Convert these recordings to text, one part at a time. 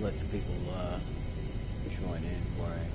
let some people join in for it.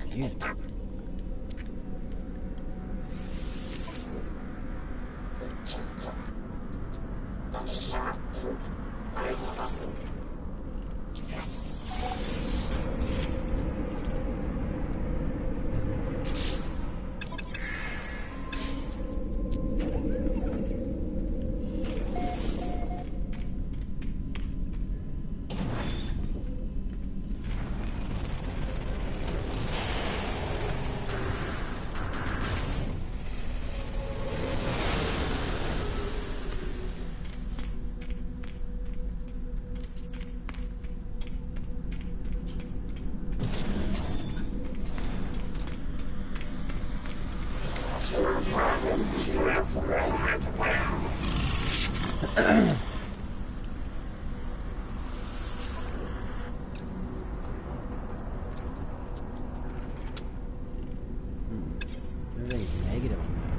Excuse me. Everything's negative on that.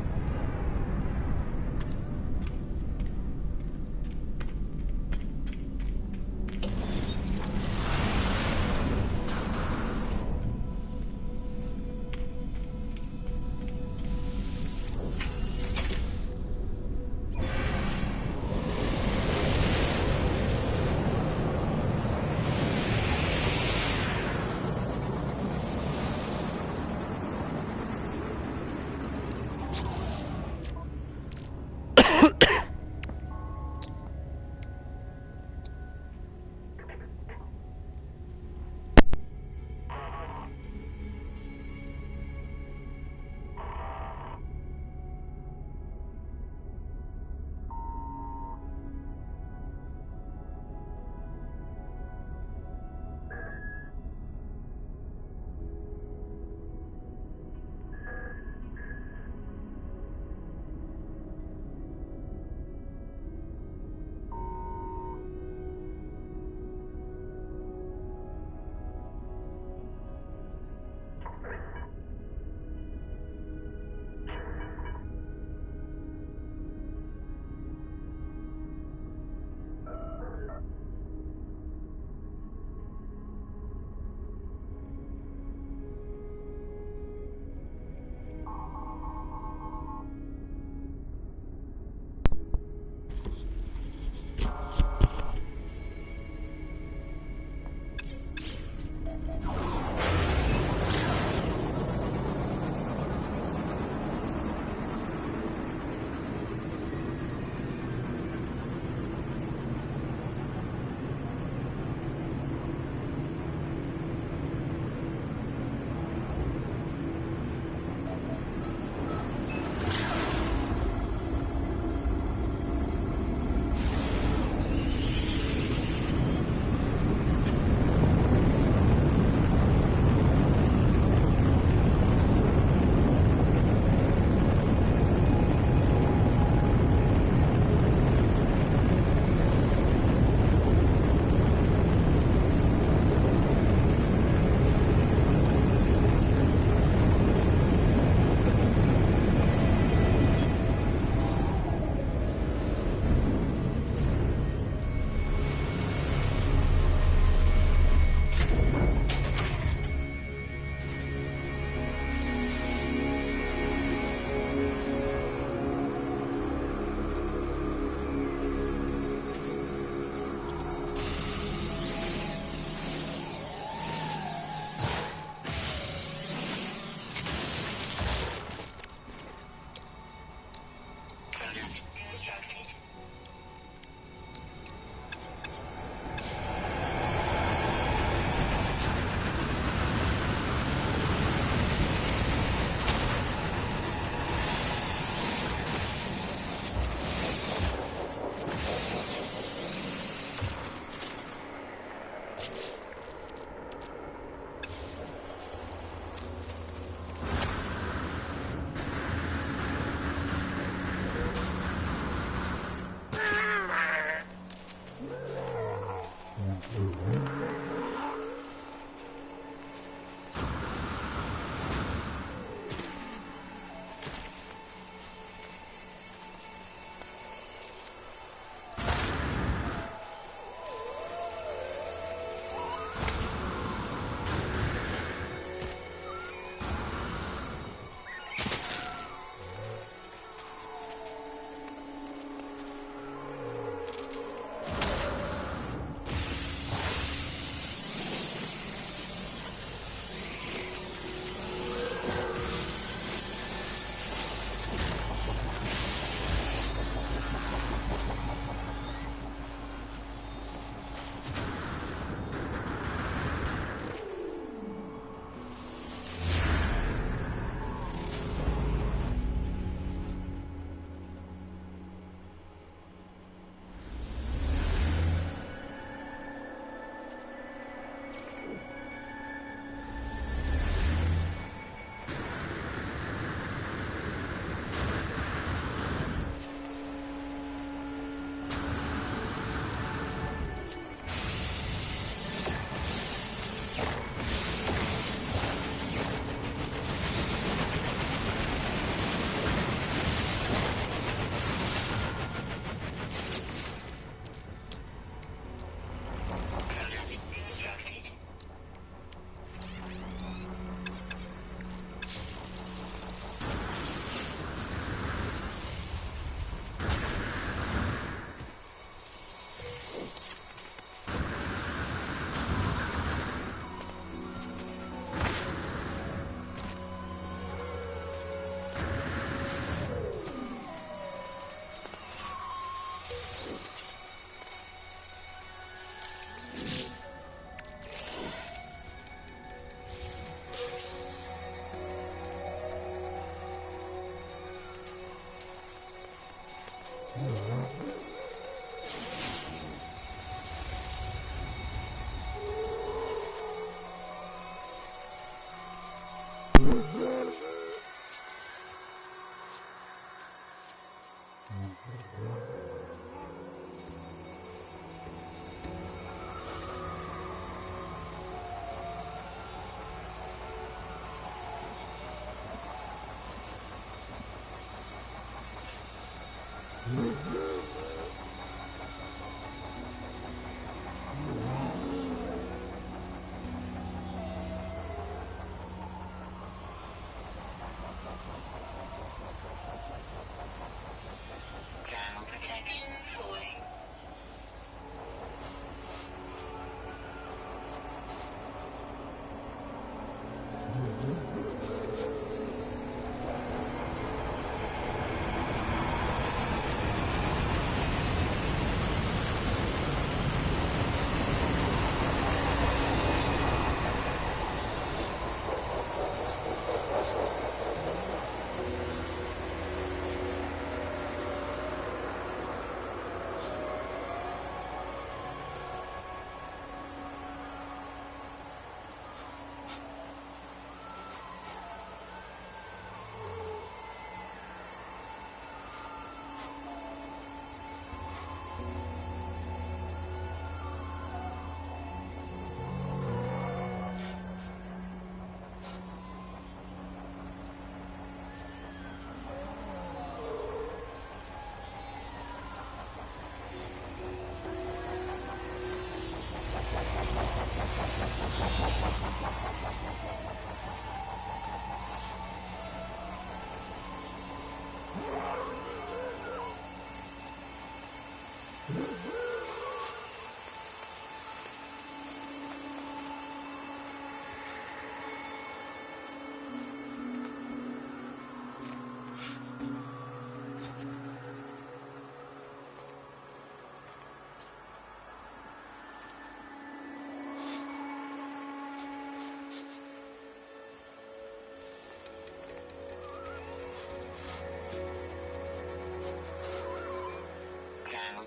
Protection falling.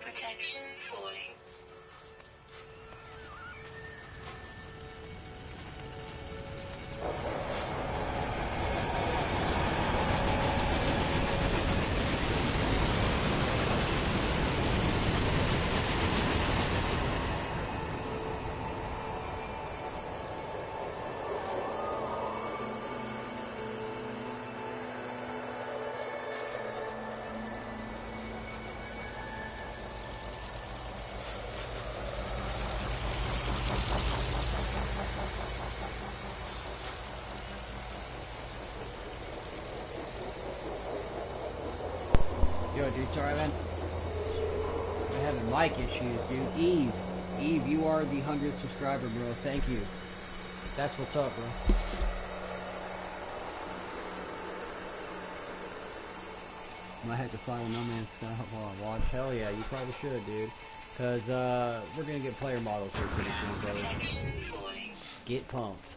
Protection falling. Yo, dude, sorry, man. I'm having mic issues, dude. Eve, you are the 100th subscriber, bro. Thank you. That's what's up, bro. Might have to find a No Man's Sky while I watch. Hell yeah, you probably should, dude. Because we're going to get player models here pretty soon, brother. Get pumped.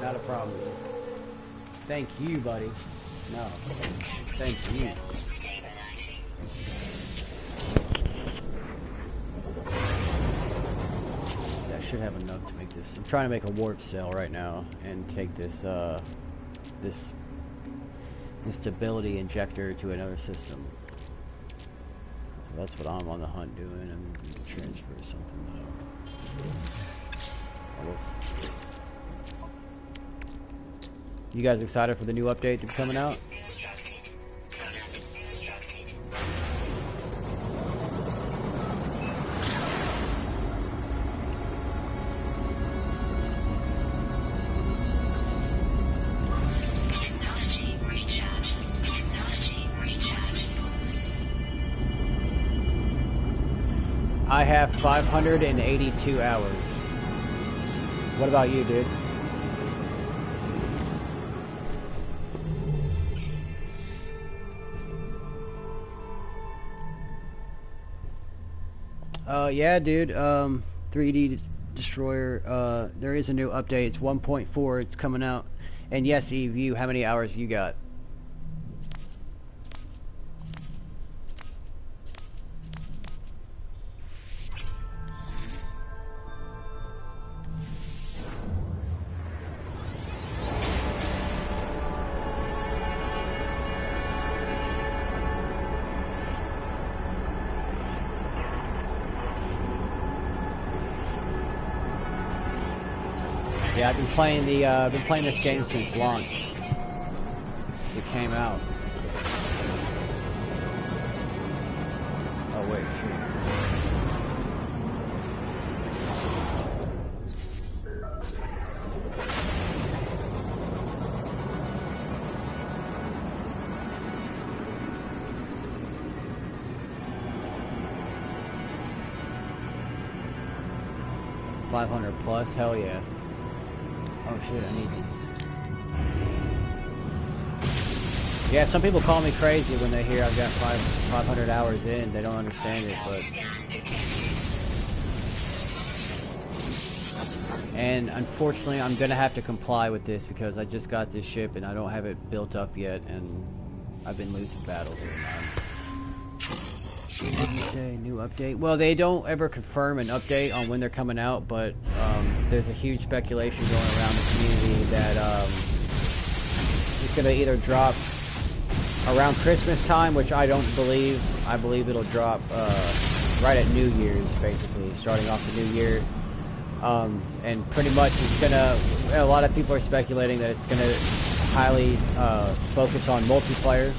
Not a problem. Thank you, buddy. No. Thank you. See, I should have enough to make this. I'm trying to make a warp cell right now and take this this stability injector to another system. That's what I'm on the hunt doing. I'm going to transfer something though. Oh, whoops. You guys excited for the new update to be coming out? I have 582 hours. What about you, dude? Yeah, dude. 3D Destroyer. There is a new update. It's 1.4. It's coming out. And yes, Eve, you, how many hours you got? Yeah, I've been playing this game since launch. Since it came out. Oh wait, shoot. $500 plus, hell yeah. Oh shit, I need these. Yeah, some people call me crazy when they hear I've got 500 hours in. They don't understand it, but... And unfortunately, I'm gonna have to comply with this because I just got this ship and I don't have it built up yet, and I've been losing battles. Did you say new update? Well, they don't ever confirm an update on when they're coming out, but there's a huge speculation going around the community that it's going to either drop around Christmas time, which I don't believe. I believe it'll drop right at New Year's, basically, starting off the new year. And pretty much it's going to... A lot of people are speculating that it's going to highly focus on multiplayer,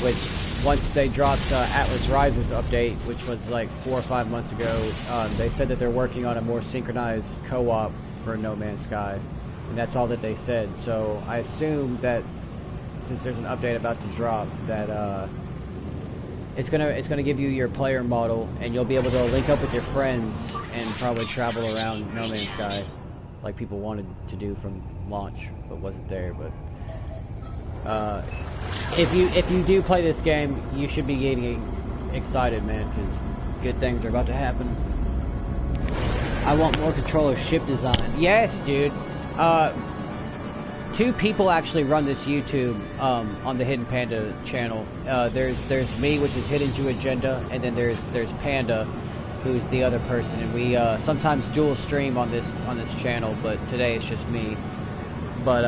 which... Once they dropped Atlas Rises update, which was like 4 or 5 months ago, they said that they're working on a more synchronized co-op for No Man's Sky, and that's all that they said. So I assume that since there's an update about to drop, that it's gonna give you your player model, and you'll be able to link up with your friends and probably travel around No Man's Sky, like people wanted to do from launch, but wasn't there. But if you do play this game, you should be getting excited, man, because good things are about to happen. I want more control of ship design. Yes, dude. 2 people actually run this YouTube on the Hidden Panda channel. There's me, which is Hiddenjewagenda, and then there's Panda, who's the other person, and we sometimes dual stream on this channel, but today it's just me. But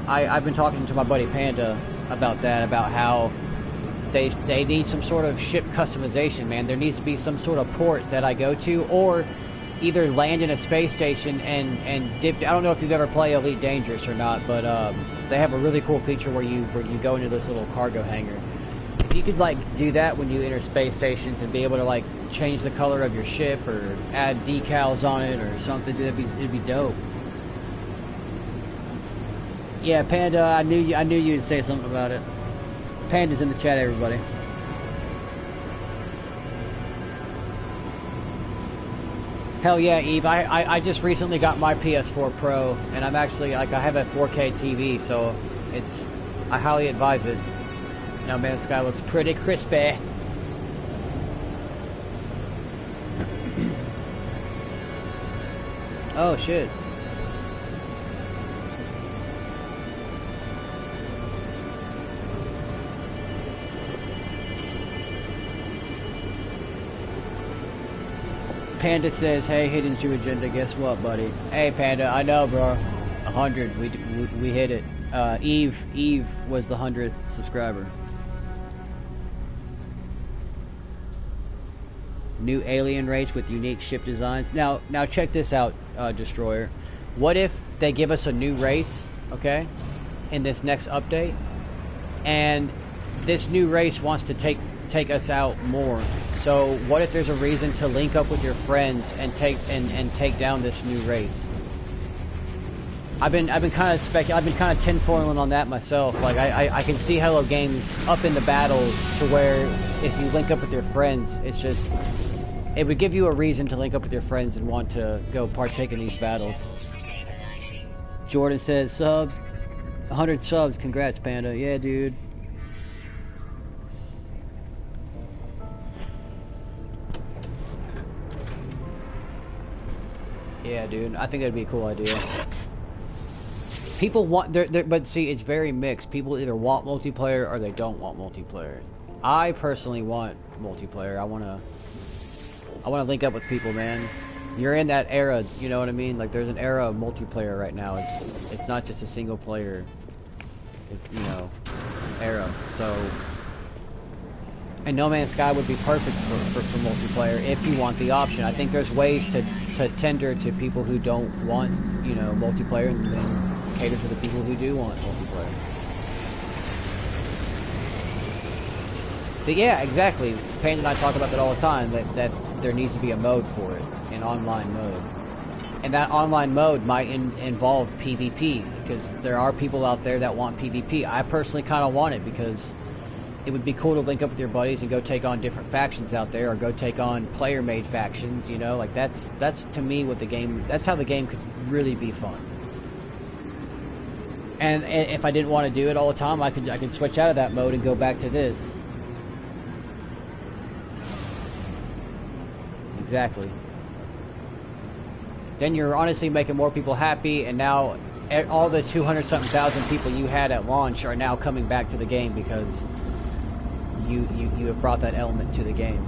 I've been talking to my buddy Panda about that, about how they need some sort of ship customization, man. There needs to be some sort of port that I go to, or either land in a space station and dip. I don't know if you've ever played Elite Dangerous or not, but they have a really cool feature where you go into this little cargo hangar. If you could like do that when you enter space stations and be able to like change the color of your ship or add decals on it or something, it'd be dope. Yeah, Panda, I knew you'd say something about it. Panda's in the chat, everybody. Hell yeah, Eve. I just recently got my PS4 Pro, and I'm actually, like, I have a 4K TV, so I highly advise it. Now, man, this guy looks pretty crispy. Oh, shit. Panda says, hey, Hiddenjewagenda, guess what, buddy? Hey, Panda, I know, bro. 100, we hit it. Eve was the 100th subscriber. New alien race with unique ship designs. Now check this out, Destroyer. What if they give us a new race, okay, in this next update, and this new race wants to take us out more? So what if there's a reason to link up with your friends and take down this new race? I've been kind of tinfoiling on that myself. Like I can see Hello Games up in the battles to where if you link up with your friends, it's it would give you a reason to link up with your friends and want to go partake in these battles. Stabilizing. Jordan says subs, 100 subs. Congrats, Panda. Yeah, dude. Yeah, dude. I think that'd be a cool idea. People want, but see, it's very mixed. People either want multiplayer or they don't want multiplayer. I personally want multiplayer. I wanna link up with people, man. You're in that era, you know what I mean? Like, there's an era of multiplayer right now. It's not just a single player, you know, era. So, and No Man's Sky would be perfect for multiplayer if you want the option. I think there's ways to tender to people who don't want, you know, multiplayer, and then cater to the people who do want multiplayer. But yeah, exactly. Payne and I talk about that all the time, that there needs to be a mode for it, an online mode. And that online mode might involve PvP, because there are people out there that want PvP. I personally kind of want it, because it would be cool to link up with your buddies and go take on different factions out there, or go take on player-made factions, you know? Like, that's to me what the game, that's how the game could really be fun. And if I didn't want to do it all the time, I could switch out of that mode and go back to this. Exactly. Then you're honestly making more people happy, and now all the 200-something thousand people you had at launch are now coming back to the game because you have brought that element to the game.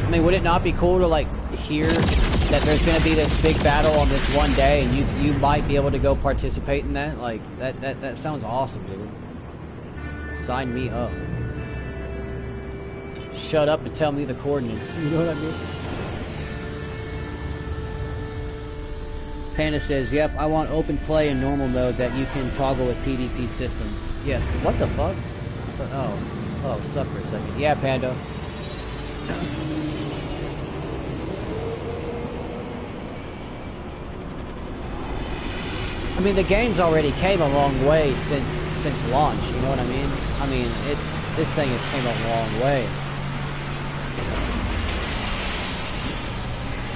I mean, would it not be cool to, like, hear that there's going to be this big battle on this one day, and you might be able to go participate in that? Like, that sounds awesome, dude. Sign me up. Shut up and tell me the coordinates. You know what I mean? Panda says, yep, I want open play in normal mode that you can toggle with PvP systems. Yes. What the fuck? Oh, suck for a second. Yeah, Panda. I mean, the game's already came a long way since launch, you know what I mean? I mean, this thing has came a long way.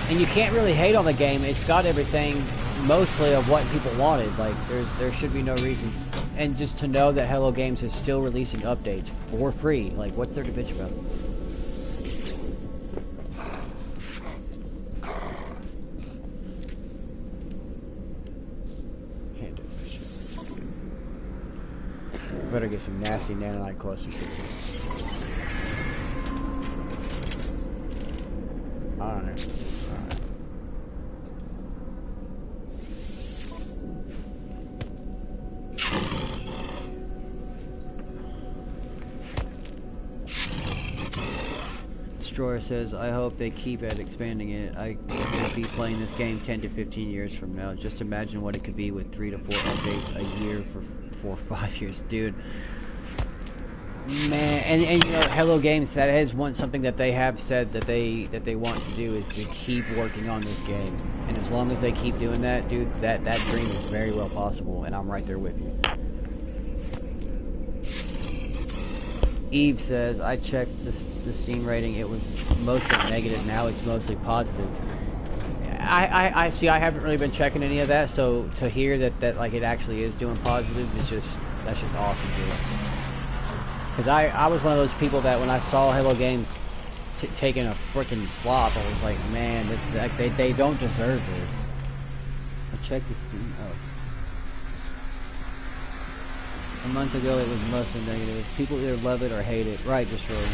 And you can't really hate on the game. It's got everything, mostly, of what people wanted. Like, there should be no reasons. And just to know that Hello Games is still releasing updates for free. Like, what's there to bitch about? Can't do this shit. Better get some nasty nanite clusters with this. I don't know. Destroyer says, I hope they keep at expanding it. I could be playing this game 10 to 15 years from now. Just imagine what it could be with 3 to 4 updates a year for 4 or 5 years. Dude. Man, and you know, Hello Games, that is something that they have said that they want to do, is to keep working on this game. And as long as they keep doing that, dude, that dream is very well possible, and I'm right there with you. Eve says, I checked the Steam rating, it was mostly negative, now it's mostly positive. I see, I haven't really been checking any of that, so to hear that like it actually is doing positive, that's just awesome, dude. Because I was one of those people that when I saw Hello Games taking a freaking flop, I was like, man, they don't deserve this. I checked the Steam, A month ago it was mostly negative. People either love it or hate it. Right, Destroyer.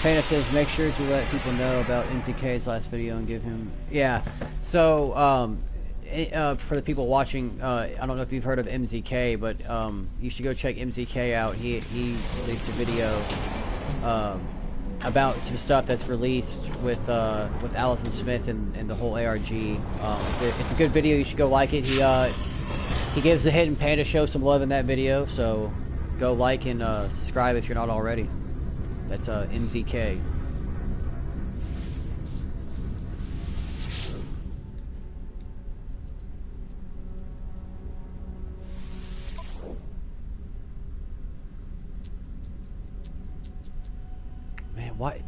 Panda says, make sure to let people know about MZK's last video and give him... Yeah, so, for the people watching, I don't know if you've heard of MZK, but you should go check MZK out. He released a video about some stuff that's released with Allison Smith and the whole ARG. It's a good video. You should go like it. He gives the Hidden Panda show some love in that video, so go like and subscribe if you're not already. That's MZK. What?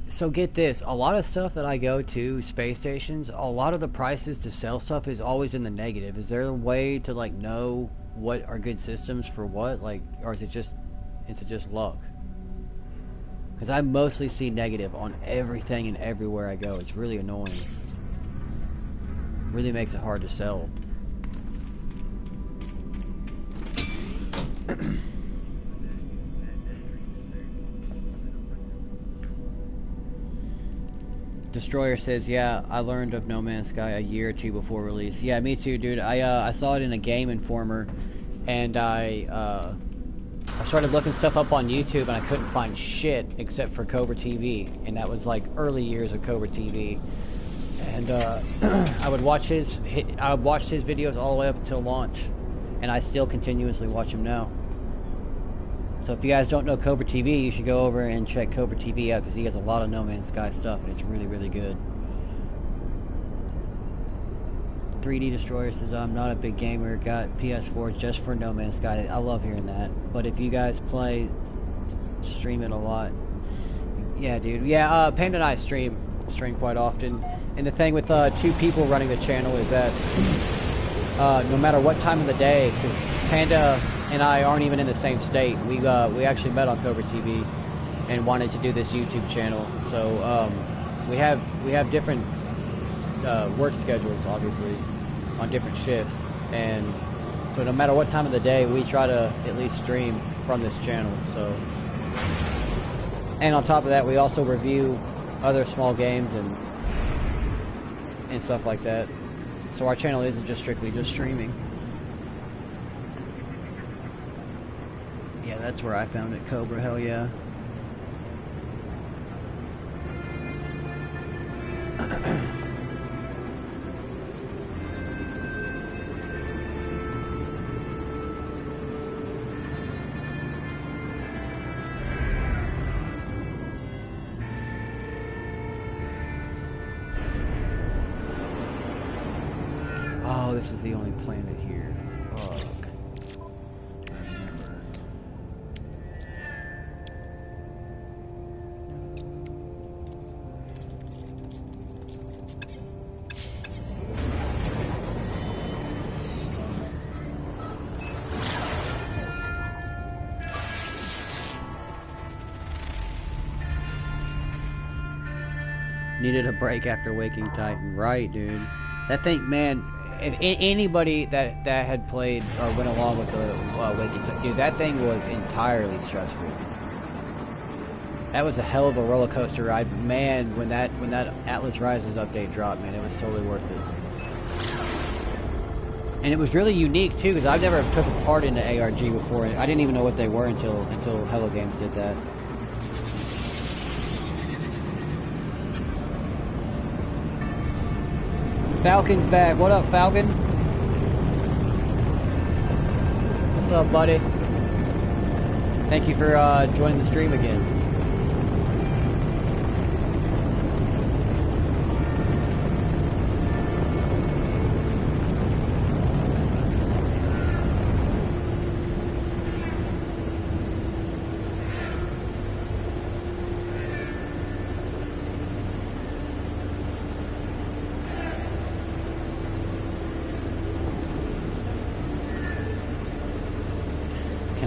So get this, a lot of stuff that I go to space stations, a lot of the prices to sell stuff is always in the negative. Is there a way to like know what are good systems for what, like, or is it just luck? Because I mostly see negative on everything and everywhere I go. It's really annoying. Really makes it hard to sell. Destroyer says, yeah, I learned of No Man's Sky a year or two before release. Yeah, me too, dude. I saw it in a Game Informer, and I started looking stuff up on YouTube, and I couldn't find shit except for Cobra TV, and that was like early years of Cobra TV. And I would watch his videos all the way up until launch, and I still continuously watch him now. So if you guys don't know Cobra TV, you should go over and check Cobra TV out, because he has a lot of No Man's Sky stuff, and it's really, really good. 3D Destroyer says, I'm not a big gamer, got PS4 just for No Man's Sky. I love hearing that. But if you guys play, stream it a lot. Yeah, dude. Yeah, Panda and I stream quite often. And the thing with 2 people running the channel is that no matter what time of the day, because Panda and I aren't even in the same state. We actually met on Cobra TV and wanted to do this YouTube channel. So we have different work schedules, obviously, on different shifts, and so no matter what time of the day, we try to at least stream from this channel. So, and on top of that, we also review other small games and stuff like that. So our channel isn't just strictly just streaming. Yeah, that's where I found it, Cobra, hell yeah. Oh, this is the only planet here. Fuck. Needed a break after Waking Titan. Right, dude. That thing, man, if anybody that had played or went along with the Waking Titan, dude, that thing was entirely stressful. That was a hell of a roller coaster ride. But man, when that Atlas Rises update dropped, man, it was totally worth it. And it was really unique too, because I've never took a part in an ARG before. I didn't even know what they were until Hello Games did that. Falcon's back. What up, Falcon? What's up, buddy? Thank you for joining the stream again.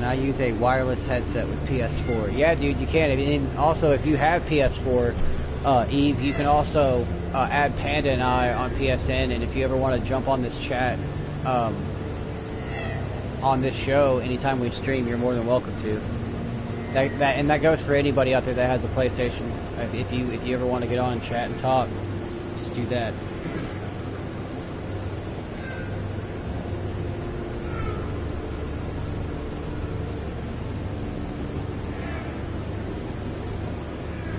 I use a wireless headset with PS4. Yeah, dude, you can. And also, if you have PS4, Eve, you can also add Panda and I on PSN. And if you ever want to jump on this chat on this show anytime we stream, you're more than welcome to. That goes for anybody out there that has a PlayStation. If you ever want to get on and chat and talk, just do that.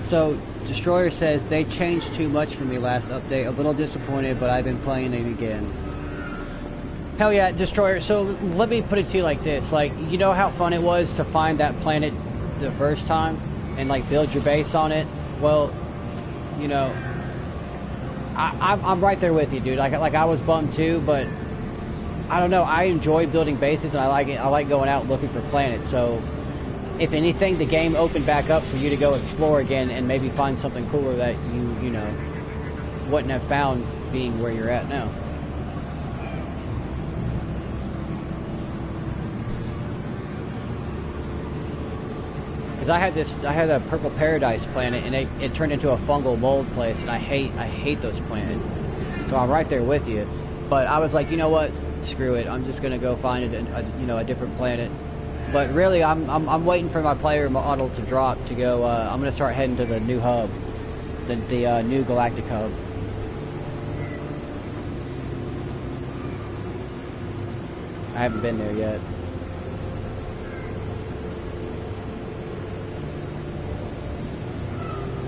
So, Destroyer says, they changed too much for me last update. A little disappointed, but I've been playing it again. Hell yeah, Destroyer. So, let me put it to you like this. Like, you know how fun it was to find that planet the first time? And, like, build your base on it? Well, you know, I'm right there with you, dude. Like I was bummed too, but I don't know. I enjoy building bases, and I like it. I like going out looking for planets. So, if anything, the game opened back up for you to go explore again and maybe find something cooler that you know, wouldn't have found being where you're at now. Because I had a purple paradise planet, and it turned into a fungal mold place, and I hate those planets. So I'm right there with you. But I was like, you know what? Screw it. I'm just gonna go find a different planet. But really, I'm waiting for my player model to drop to go. I'm gonna start heading to the new hub, the new galactic hub. I haven't been there yet.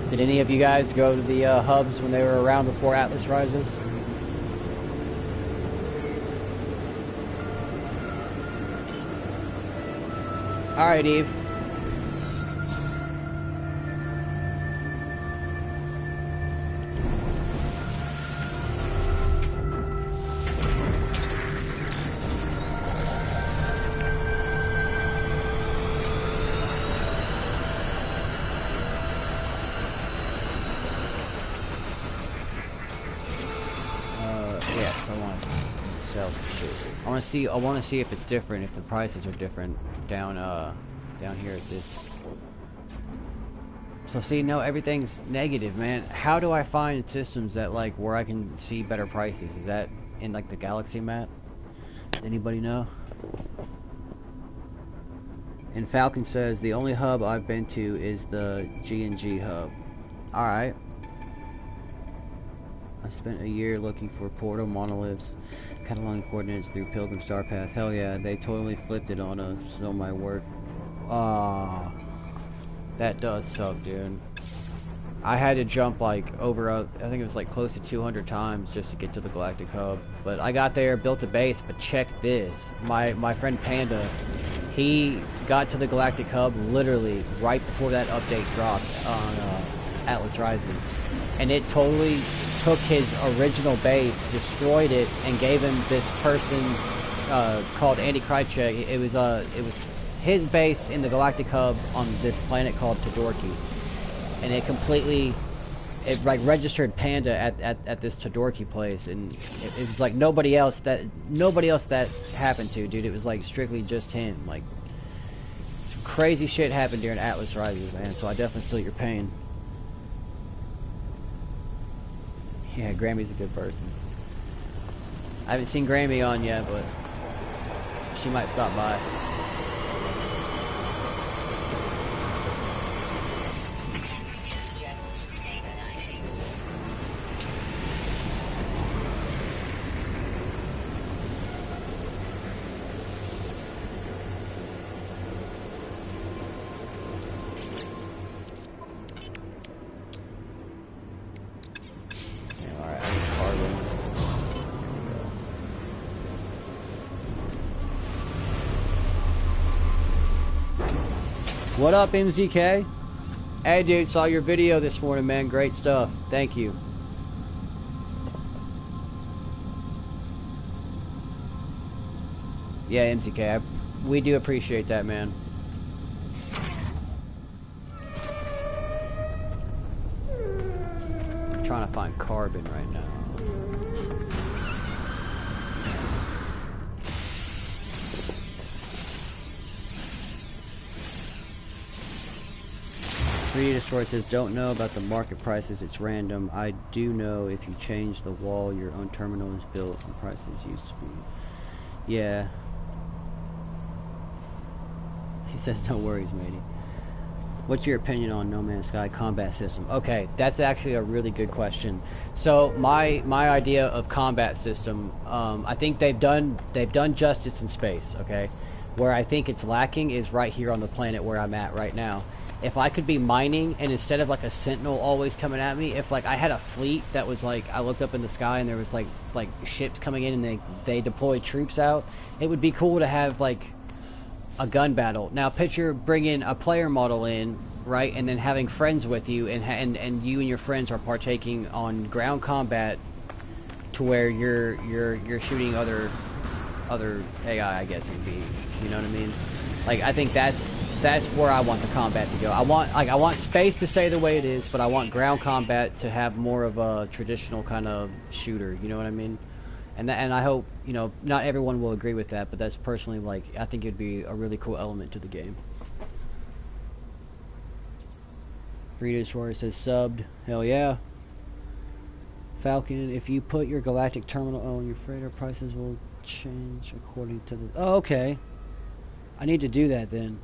Did any of you guys go to the hubs when they were around before Atlas Rises? Alright, Eve. I want to see if it's different, if the prices are different down here at this. So see, no, everything's negative, man. How do I find systems that like where I can see better prices? Is that in like the galaxy map? Does anybody know? And Falcon says the only hub I've been to is the G&G hub. All right. I spent a year looking for portal monoliths, cataloging coordinates through Pilgrim Star Path. Hell yeah, they totally flipped it on us on my work. Ah, that does suck, dude. I had to jump like over, I think it was like close to 200 times just to get to the Galactic Hub. But I got there, built a base, but check this. My friend Panda, he got to the Galactic Hub literally right before that update dropped on Atlas Rises. And it totally took his original base, destroyed it, and gave him this person called Andy Krychek. It was his base in the Galactic Hub on this planet called Todorki, and it like registered Panda at this Todorki place, and it was like nobody else that happened to, dude. It was like strictly just him. Like some crazy shit happened during Atlas Rises, man. So I definitely feel your pain. Yeah, Grammy's a good person. I haven't seen Grammy on yet, but she might stop by. What up, MZK? Hey, dude, saw your video this morning, man. Great stuff. Thank you. Yeah, MZK, we do appreciate that, man. I'm trying to find carbon right now. Destroy says, don't know about the market prices, it's random. I do know if you change the wall your own terminal is built and prices used to be. Yeah. He says, no worries, matey. What's your opinion on No Man's Sky combat system? Okay, that's actually a really good question. So my idea of combat system, I think they've done justice in space, okay? Where I think it's lacking is right here on the planet where I'm at right now. If I could be mining, and instead of like a sentinel always coming at me, if like I had a fleet that was like, I looked up in the sky and there was like ships coming in and they deployed troops out, it would be cool to have like a gun battle. Now picture bringing a player model in, right, and then having friends with you, and you and your friends are partaking on ground combat to where you're shooting other AI, I guess it would be. You know what I mean? Like, I think that's that's where I want the combat to go. I want space to stay the way it is, but I want ground combat to have more of a traditional kind of shooter. You know what I mean? And I hope, you know, not everyone will agree with that, but that's personally, like, I think it'd be a really cool element to the game. Frito Shore says subbed. Hell yeah. Falcon, if you put your galactic terminal on your freighter, prices will change according to the... Oh, okay. I need to do that then.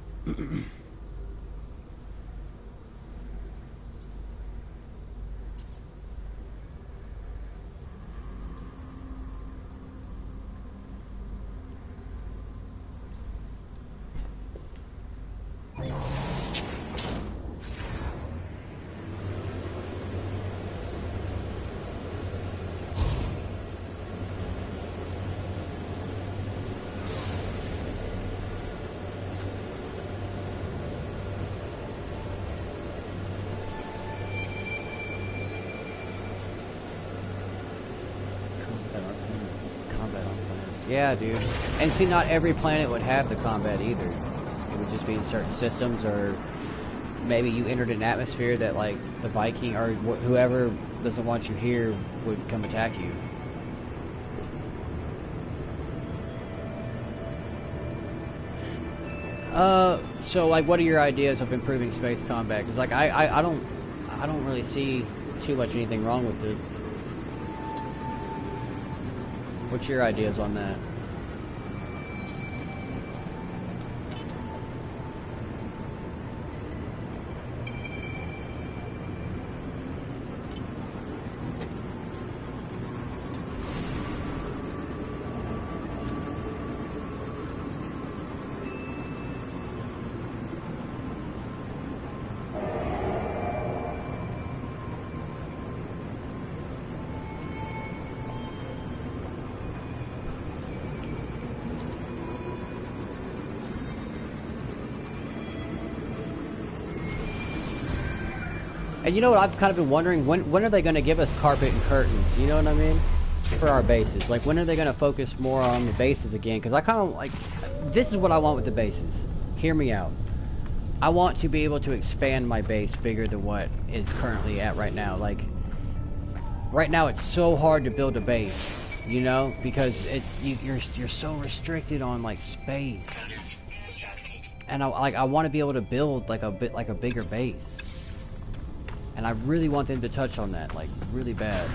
Yeah, dude. And see, not every planet would have the combat either. It would just be in certain systems, or maybe you entered an atmosphere that, like, the Viking or whoever doesn't want you here would come attack you. So, like, what are your ideas of improving space combat? Because, like, I don't really see too much anything wrong with it. What's your ideas on that? And you know what I've kind of been wondering? When are they going to give us carpet and curtains? You know what I mean? For our bases. Like, when are they going to focus more on the bases again? Because I kind of, like... This is what I want with the bases. Hear me out. I want to be able to expand my base bigger than what is currently at right now. Like, right now it's so hard to build a base. You know? Because it's you're so restricted on, like, space. And I want to be able to build, like, a bigger base. And I really want them to touch on that, like, really bad.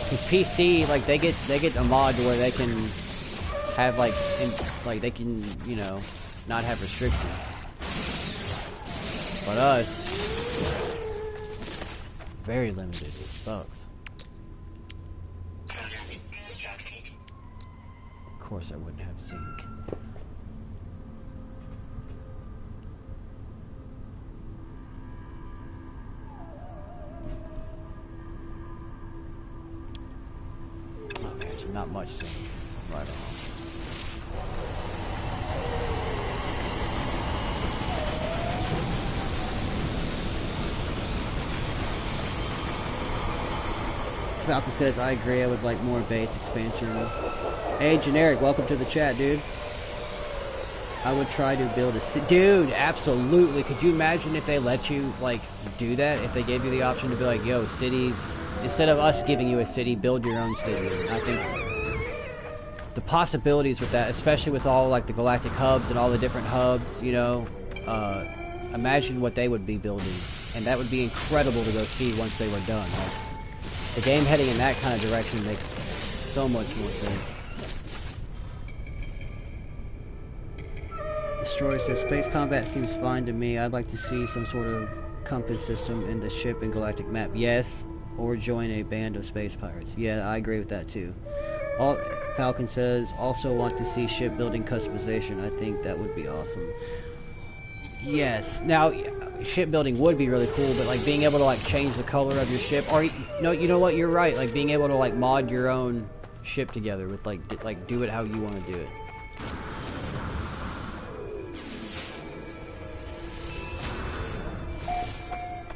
Because PC, like, they get a mod where they can have, like, they can, you know, not have restrictions. But us, very limited. It sucks. Of course I wouldn't have sync. Oh man, so not much sync. Right on. Falcon says, I agree, I would like more base expansion. Hey, Generic, welcome to the chat, dude. I would try to build a city. Dude, absolutely. Could you imagine if they let you, like, do that? If they gave you the option to be like, yo, cities, instead of us giving you a city, build your own city. I think the possibilities with that, especially with all, like, the galactic hubs and all the different hubs, you know, imagine what they would be building. And that would be incredible to go see once they were done. Like, the game heading in that kind of direction makes so much more sense. Destroyer says, space combat seems fine to me. I'd like to see some sort of compass system in the ship and galactic map. Yes, or join a band of space pirates. Yeah, I agree with that too. Falcon says, also want to see shipbuilding customization. I think that would be awesome. Yes. Now, shipbuilding would be really cool, but like being able to like change the color of your ship, or you know what, you're right. Like being able to like mod your own ship together with like do it how you want to do it.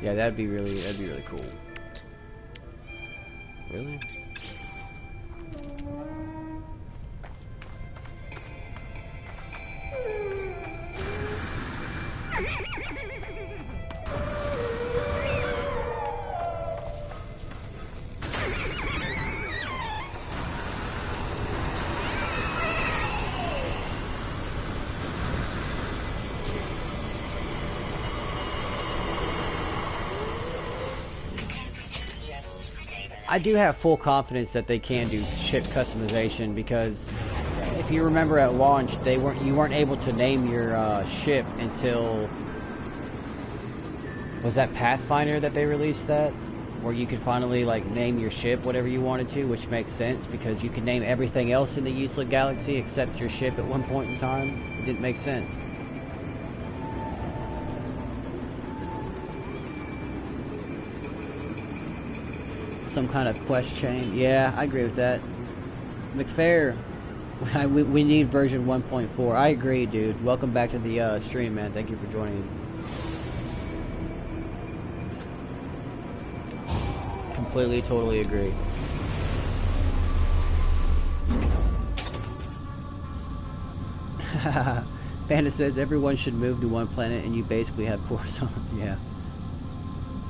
Yeah, that'd be really cool. Really? I do have full confidence that they can do ship customization, because if you remember at launch, you weren't able to name your ship until, was that Pathfinder that they released that, where you could finally like name your ship whatever you wanted to, which makes sense because you could name everything else in the Uslit Galaxy except your ship at one point in time. It didn't make sense. Some kind of quest chain. Yeah, I agree with that. McFair, we need version 1.4. I agree, dude. Welcome back to the stream, man. Thank you for joining. Completely, totally agree. Panda says everyone should move to one planet and you basically have course on. Yeah.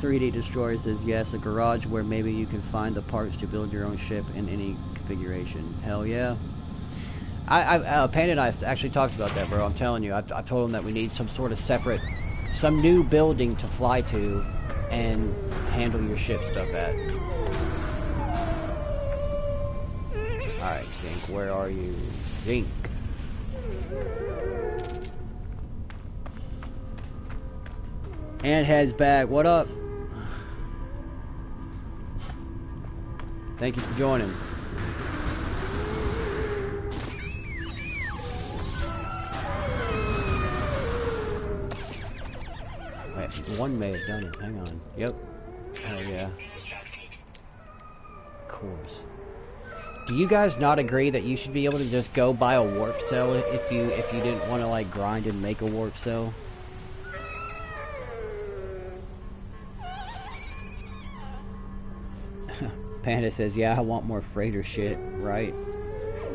3D Destroyer says yes, a garage where maybe you can find the parts to build your own ship in any configuration. Hell yeah. Panda and I actually talked about that, bro. I'm telling you, I've told him that we need some sort of separate, some new building to fly to and handle your ship stuff at. Alright, Zink, where are you? Zink. And heads back, what up? Thank you for joining. Wait, one may have done it. Hang on. Yep. Oh yeah. Of course. Do you guys not agree that you should be able to just go buy a warp cell if you didn't want to like grind and make a warp cell? Panda says, yeah, I want more freighter shit, right?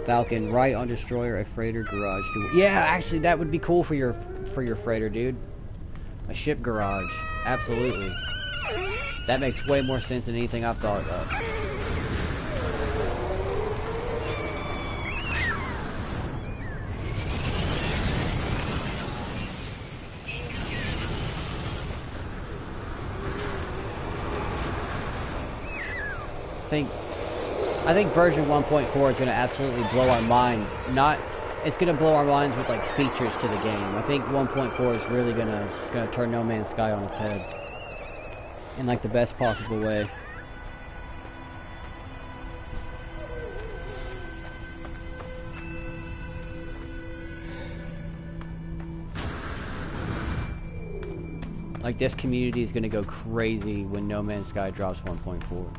Falcon, right on destroyer, a freighter garage. Yeah, actually, that would be cool for your freighter, dude. A ship garage, absolutely. That makes way more sense than anything I've thought of. I think version 1.4 is going to absolutely blow our minds. It's going to blow our minds with like features to the game. I think 1.4 is really going to turn No Man's Sky on its head in like the best possible way. Like this community is going to go crazy when No Man's Sky drops 1.4.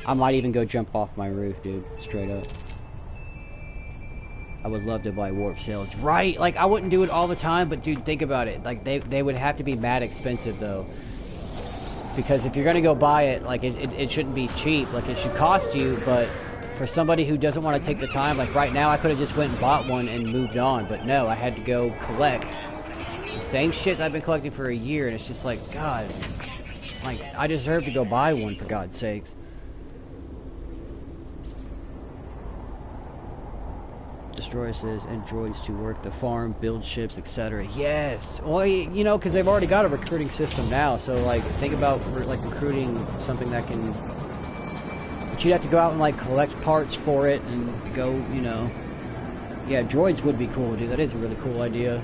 I might even go jump off my roof, dude. Straight up. I would love to buy warp cells. Right? Like, I wouldn't do it all the time, but dude, think about it. Like, they would have to be mad expensive, though. Because if you're gonna go buy it, like, it shouldn't be cheap. Like, it should cost you, but for somebody who doesn't want to take the time, like, right now, I could have just went and bought one and moved on. But no, I had to go collect the same shit that I've been collecting for a year, and it's just like, God. Like, I deserve to go buy one, for God's sakes. Destroyer says, and droids to work the farm, build ships, etc. Yes! Well, you know, because they've already got a recruiting system now, so, like, think about, like, recruiting something that can... But you'd have to go out and, like, collect parts for it and go, you know... Yeah, droids would be cool, dude. That is a really cool idea.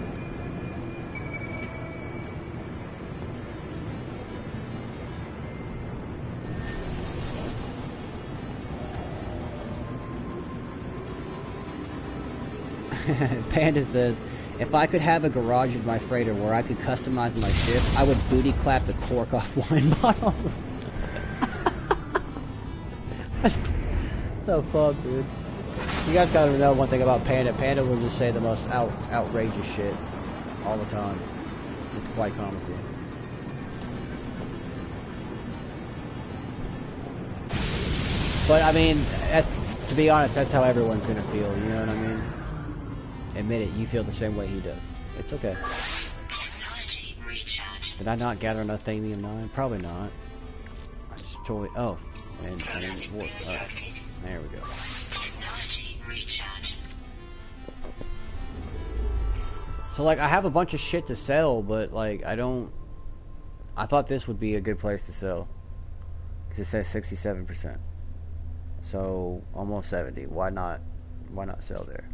Panda says, if I could have a garage in my freighter where I could customize my ship, I would booty clap the cork off wine bottles. So fuck, dude. You guys gotta know one thing about Panda. Panda will just say the most outrageous shit all the time. It's quite comical. But I mean, that's, to be honest, that's how everyone's gonna feel, you know what I mean? Admit it, you feel the same way he does. It's okay. Technology recharge. Did I not gather enough Thamium 9? Probably not. I just totally, oh. And warp. Alright. There we go. Technology recharge. So like, I have a bunch of shit to sell, but like, I thought this would be a good place to sell. Because it says 67%. So, almost 70. Why not sell there?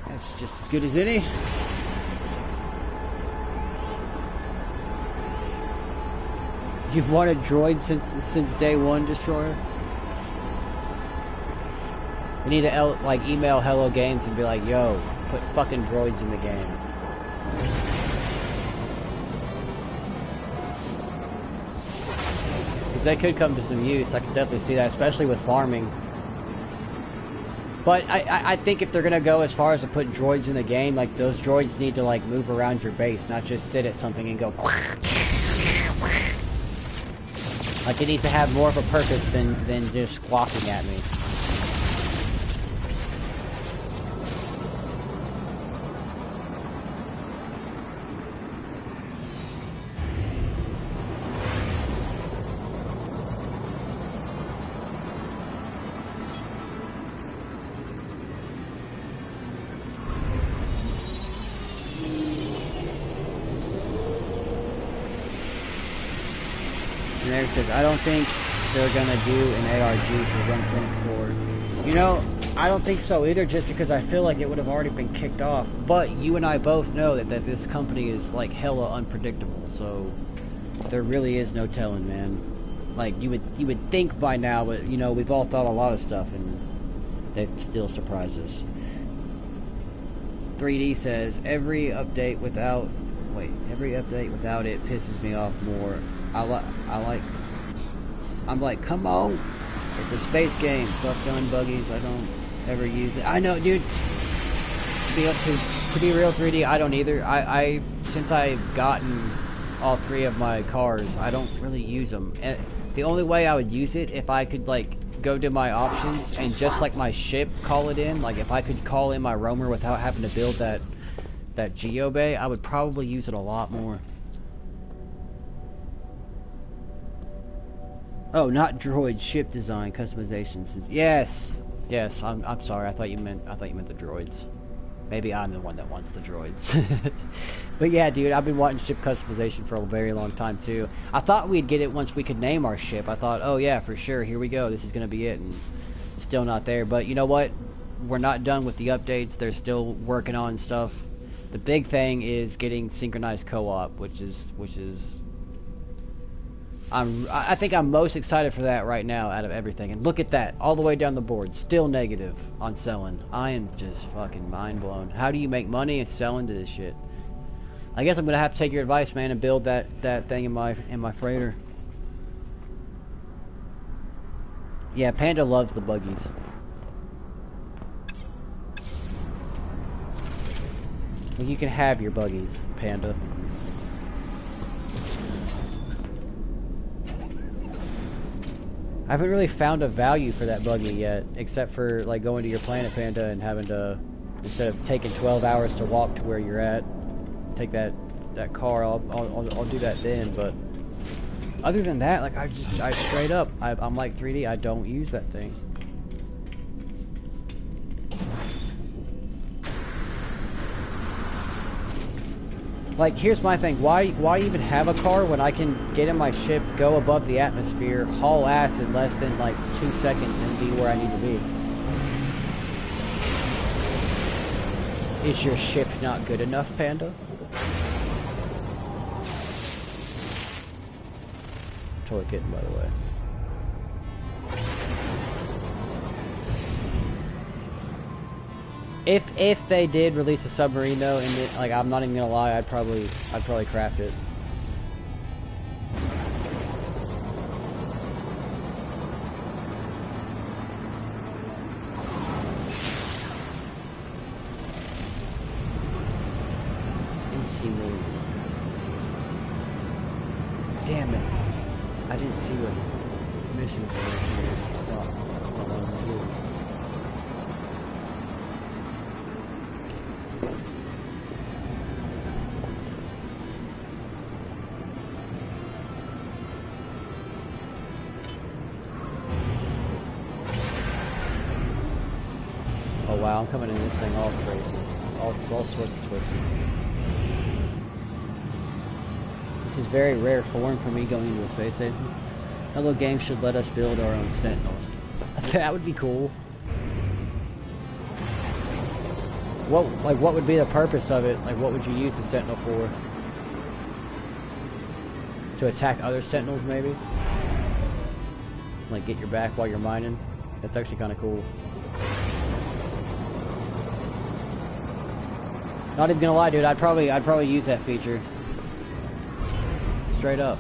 That's just as good as any. You've wanted droids since day one, Destroyer? We need to like email Hello Games and be like, yo, put fucking droids in the game. Because they could come to some use. I could definitely see that, especially with farming. But I think if they're gonna go as far as to put droids in the game, like those droids need to like move around your base, not just sit at something and go. Like it needs to have more of a purpose than just squawking at me. And Eric says, I don't think they're gonna do an ARG for 1.4. You know, I don't think so either, just because I feel like it would have already been kicked off. But you and I both know that this company is like hella unpredictable, so there really is no telling, man. Like you would think by now, but you know, we've all thought a lot of stuff and they've still surprised us. 3D says every update without it pisses me off more. I'm like, come on, it's a space game. Fuck gun buggies. I don't ever use it. I know, dude. To be real, 3D, I don't either. I since I've gotten all three of my cars, I don't really use them. And the only way I would use it if I could like go to my options and just like my ship call it in. Like if I could call in my roamer without having to build that geo bay, I would probably use it a lot more. Oh, not droid, ship design, customization. Yes. I'm sorry. I thought you meant the droids. Maybe I'm the one that wants the droids. But yeah, dude, I've been wanting ship customization for a very long time too. I thought we'd get it once we could name our ship. I thought, oh yeah, for sure, here we go. This is gonna be it, and still not there. But you know what? We're not done with the updates. They're still working on stuff. The big thing is getting synchronized co-op, which is I think I'm most excited for that right now out of everything. And look at that, all the way down the board, still negative on selling. I am just fucking mind blown. How do you make money selling to this shit? I guess I'm gonna have to take your advice, man, and build that thing in my freighter. Yeah, Panda loves the buggies. Well, you can have your buggies, Panda. I haven't really found a value for that buggy yet, except for like going to your planet, Panda, and having to, instead of taking 12 hours to walk to where you're at, take that car. I'll do that then. But other than that, like I straight up, I'm like 3D. I don't use that thing. Like, here's my thing. Why even have a car when I can get in my ship, go above the atmosphere, haul ass in less than, like, 2 seconds and be where I need to be? Is your ship not good enough, Panda? Totally kidding, by the way. If they did release a submarine though, and it, like I'm not even gonna lie, I'd probably craft it. Damn it! I didn't see what mission was here. Oh, that's what I wanted to do. Oh wow, I'm coming in this thing all crazy. All sorts of twisted. This is very rare form for me going into a space station. Hello Game should let us build our own sentinels. That would be cool. What would be the purpose of it? Like, what would you use the sentinel for? To attack other sentinels, maybe? Like, get your back while you're mining? That's actually kind of cool. Not even gonna lie, dude. I'd probably use that feature. Straight up.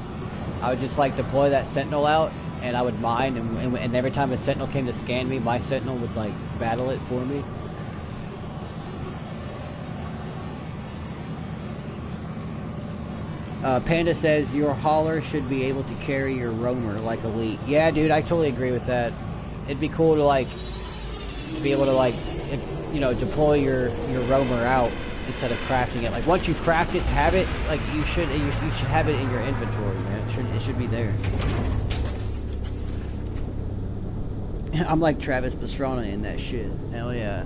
I would just like deploy that sentinel out, and I would mine, and every time a sentinel came to scan me, my sentinel would like battle it for me. Panda says your hauler should be able to carry your roamer like Elite. Yeah, dude, I totally agree with that. It'd be cool to like be able to like, you know, deploy your roamer out instead of crafting it. Like once you craft it, have it. Like you should have it in your inventory, man. It should be there. I'm like Travis Pastrana in that shit. Hell yeah.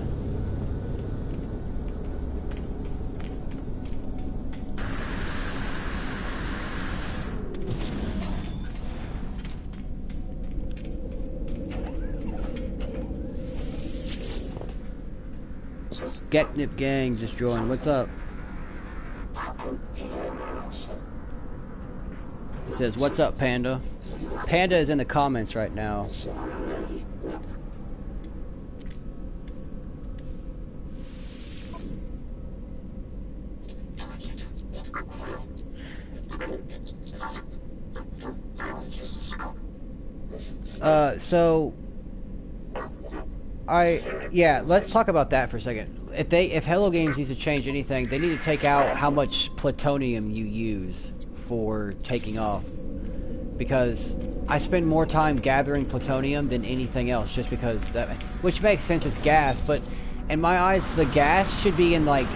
Getnip Gang just joined. What's up? He says, "What's up, Panda?" Panda is in the comments right now. Yeah, let's talk about that for a second. If Hello Games needs to change anything, they need to take out how much plutonium you use for taking off. Because I spend more time gathering plutonium than anything else, just because that, which makes sense, it's gas, but in my eyes, the gas should be in like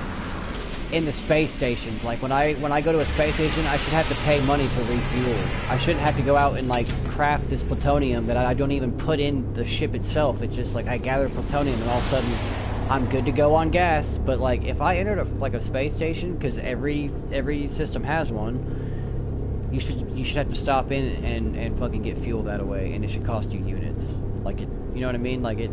in the space stations. Like when I go to a space station, I should have to pay money to refuel. I shouldn't have to go out and like craft this plutonium that I don't even put in the ship itself. It's just like I gather plutonium and all of a sudden I'm good to go on gas. But like if I entered a space station, because every system has one, you should have to stop in and fucking get fuel that way, and it should cost you units. Like it, you know what I mean? Like it,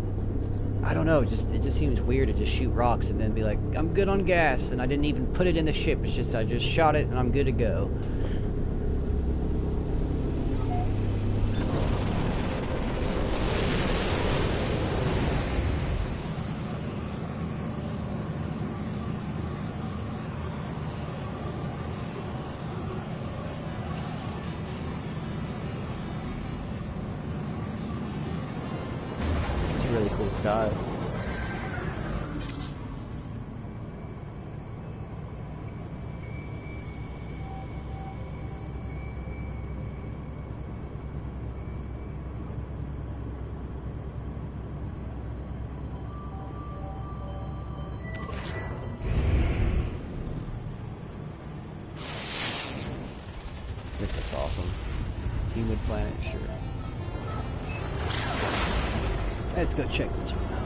I don't know, it just seems weird to just shoot rocks and then be like, I'm good on gas, and I didn't even put it in the ship. It's just I just shot it and I'm good to go. Really cool sky. This is awesome. Humid planet, sure. Let's go check this one out.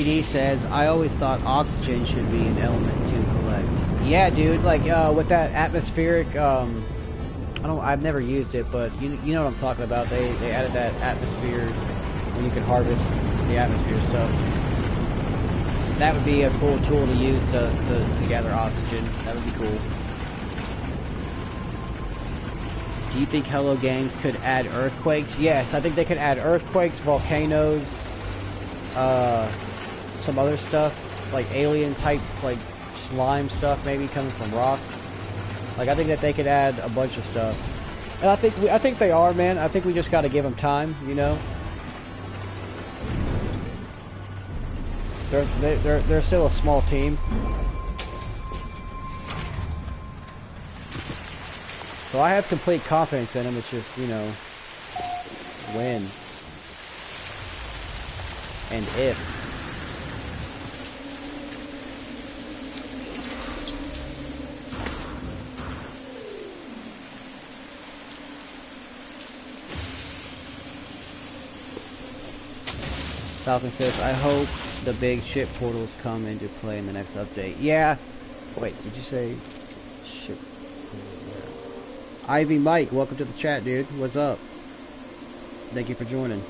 3D says, I always thought oxygen should be an element to collect. Yeah, dude, like with that atmospheric, I've never used it, but you know what I'm talking about. They added that atmosphere when you can harvest the atmosphere stuff. That would be a cool tool to use to gather oxygen. That would be cool. Do you think Hello Games could add earthquakes? Yes, I think they could add earthquakes, volcanoes, some other stuff, like alien type, like slime stuff maybe coming from rocks. Like, I think that they could add a bunch of stuff. And I think they are, man. I think we just got to give them time, you know? They're still a small team. So I have complete confidence in them. It's just, you know, when and if. Falcon says, I hope the big ship portals come into play in the next update. Yeah. Wait, did you say ship? Ivy Mike, welcome to the chat, dude. What's up? Thank you for joining.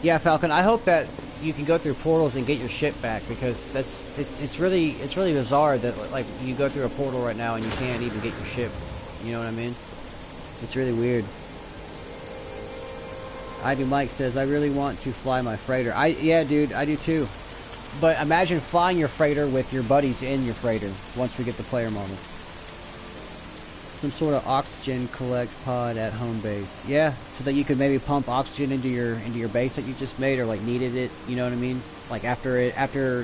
Yeah, Falcon, I hope that you can go through portals and get your ship back, because it's really bizarre that like you go through a portal right now and you can't even get your ship. You know what I mean? It's really weird. Ivy Mike says, I really want to fly my freighter. Yeah, dude, I do too. But imagine flying your freighter with your buddies in your freighter once we get the player model. Some sort of oxygen collect pod at home base. Yeah, so that you could maybe pump oxygen into your base that you just made, or like needed it, you know what I mean? Like after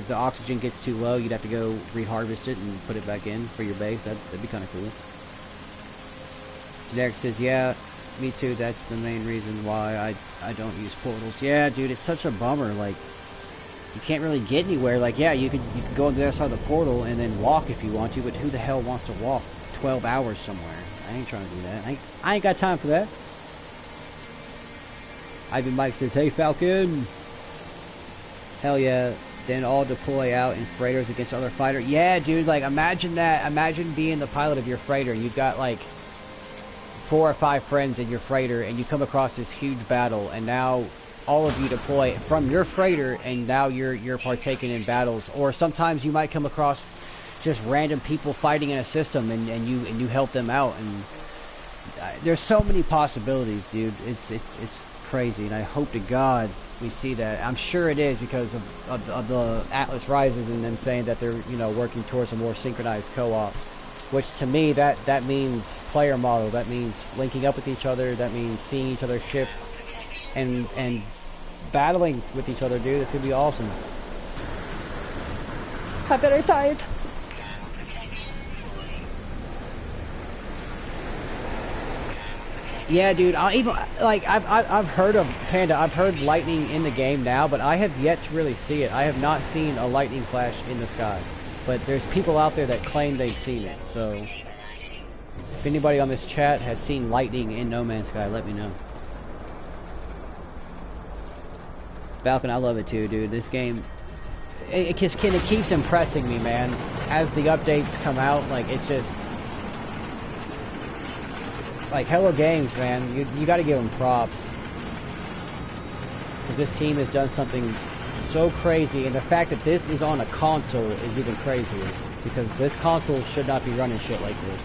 the oxygen gets too low, you'd have to go reharvest it and put it back in for your base. That'd be kind of cool. Generic says, yeah, me too. That's the main reason why I don't use portals. Yeah, dude, it's such a bummer. Like, you can't really get anywhere. Like, yeah, you could go on the other side of the portal and then walk if you want to, but who the hell wants to walk 12 hours somewhere? I ain't trying to do that. I ain't got time for that. Ivan Mike says, hey, Falcon. Hell yeah. Then all deploy out in freighters against other fighter. Yeah, dude, like, imagine that. Imagine being the pilot of your freighter. You've got, like, 4 or 5 friends in your freighter, and you come across this huge battle, and now all of you deploy from your freighter, and now you're partaking in battles. Or sometimes you might come across just random people fighting in a system, and you help them out. And there's so many possibilities, dude. It's crazy, and I hope to God we see that. I'm sure it is, because of the Atlas Rises and them saying that they're, you know, working towards a more synchronized co-op. Which to me, that means player model. That means linking up with each other. That means seeing each other's ship and battling with each other, dude. It's gonna be awesome. Have better side. Yeah, dude. I've heard of Panda. I've heard lightning in the game now, but I have yet to really see it. I have not seen a lightning flash in the sky. But there's people out there that claim they've seen it, so if anybody on this chat has seen lightning in No Man's Sky, let me know. Falcon, I love it too, dude. This game, it keeps impressing me, man. As the updates come out, like, it's just, like, Hello Games, man, you gotta give them props. Because this team has done something so crazy, and the fact that this is on a console is even crazier, because this console should not be running shit like this.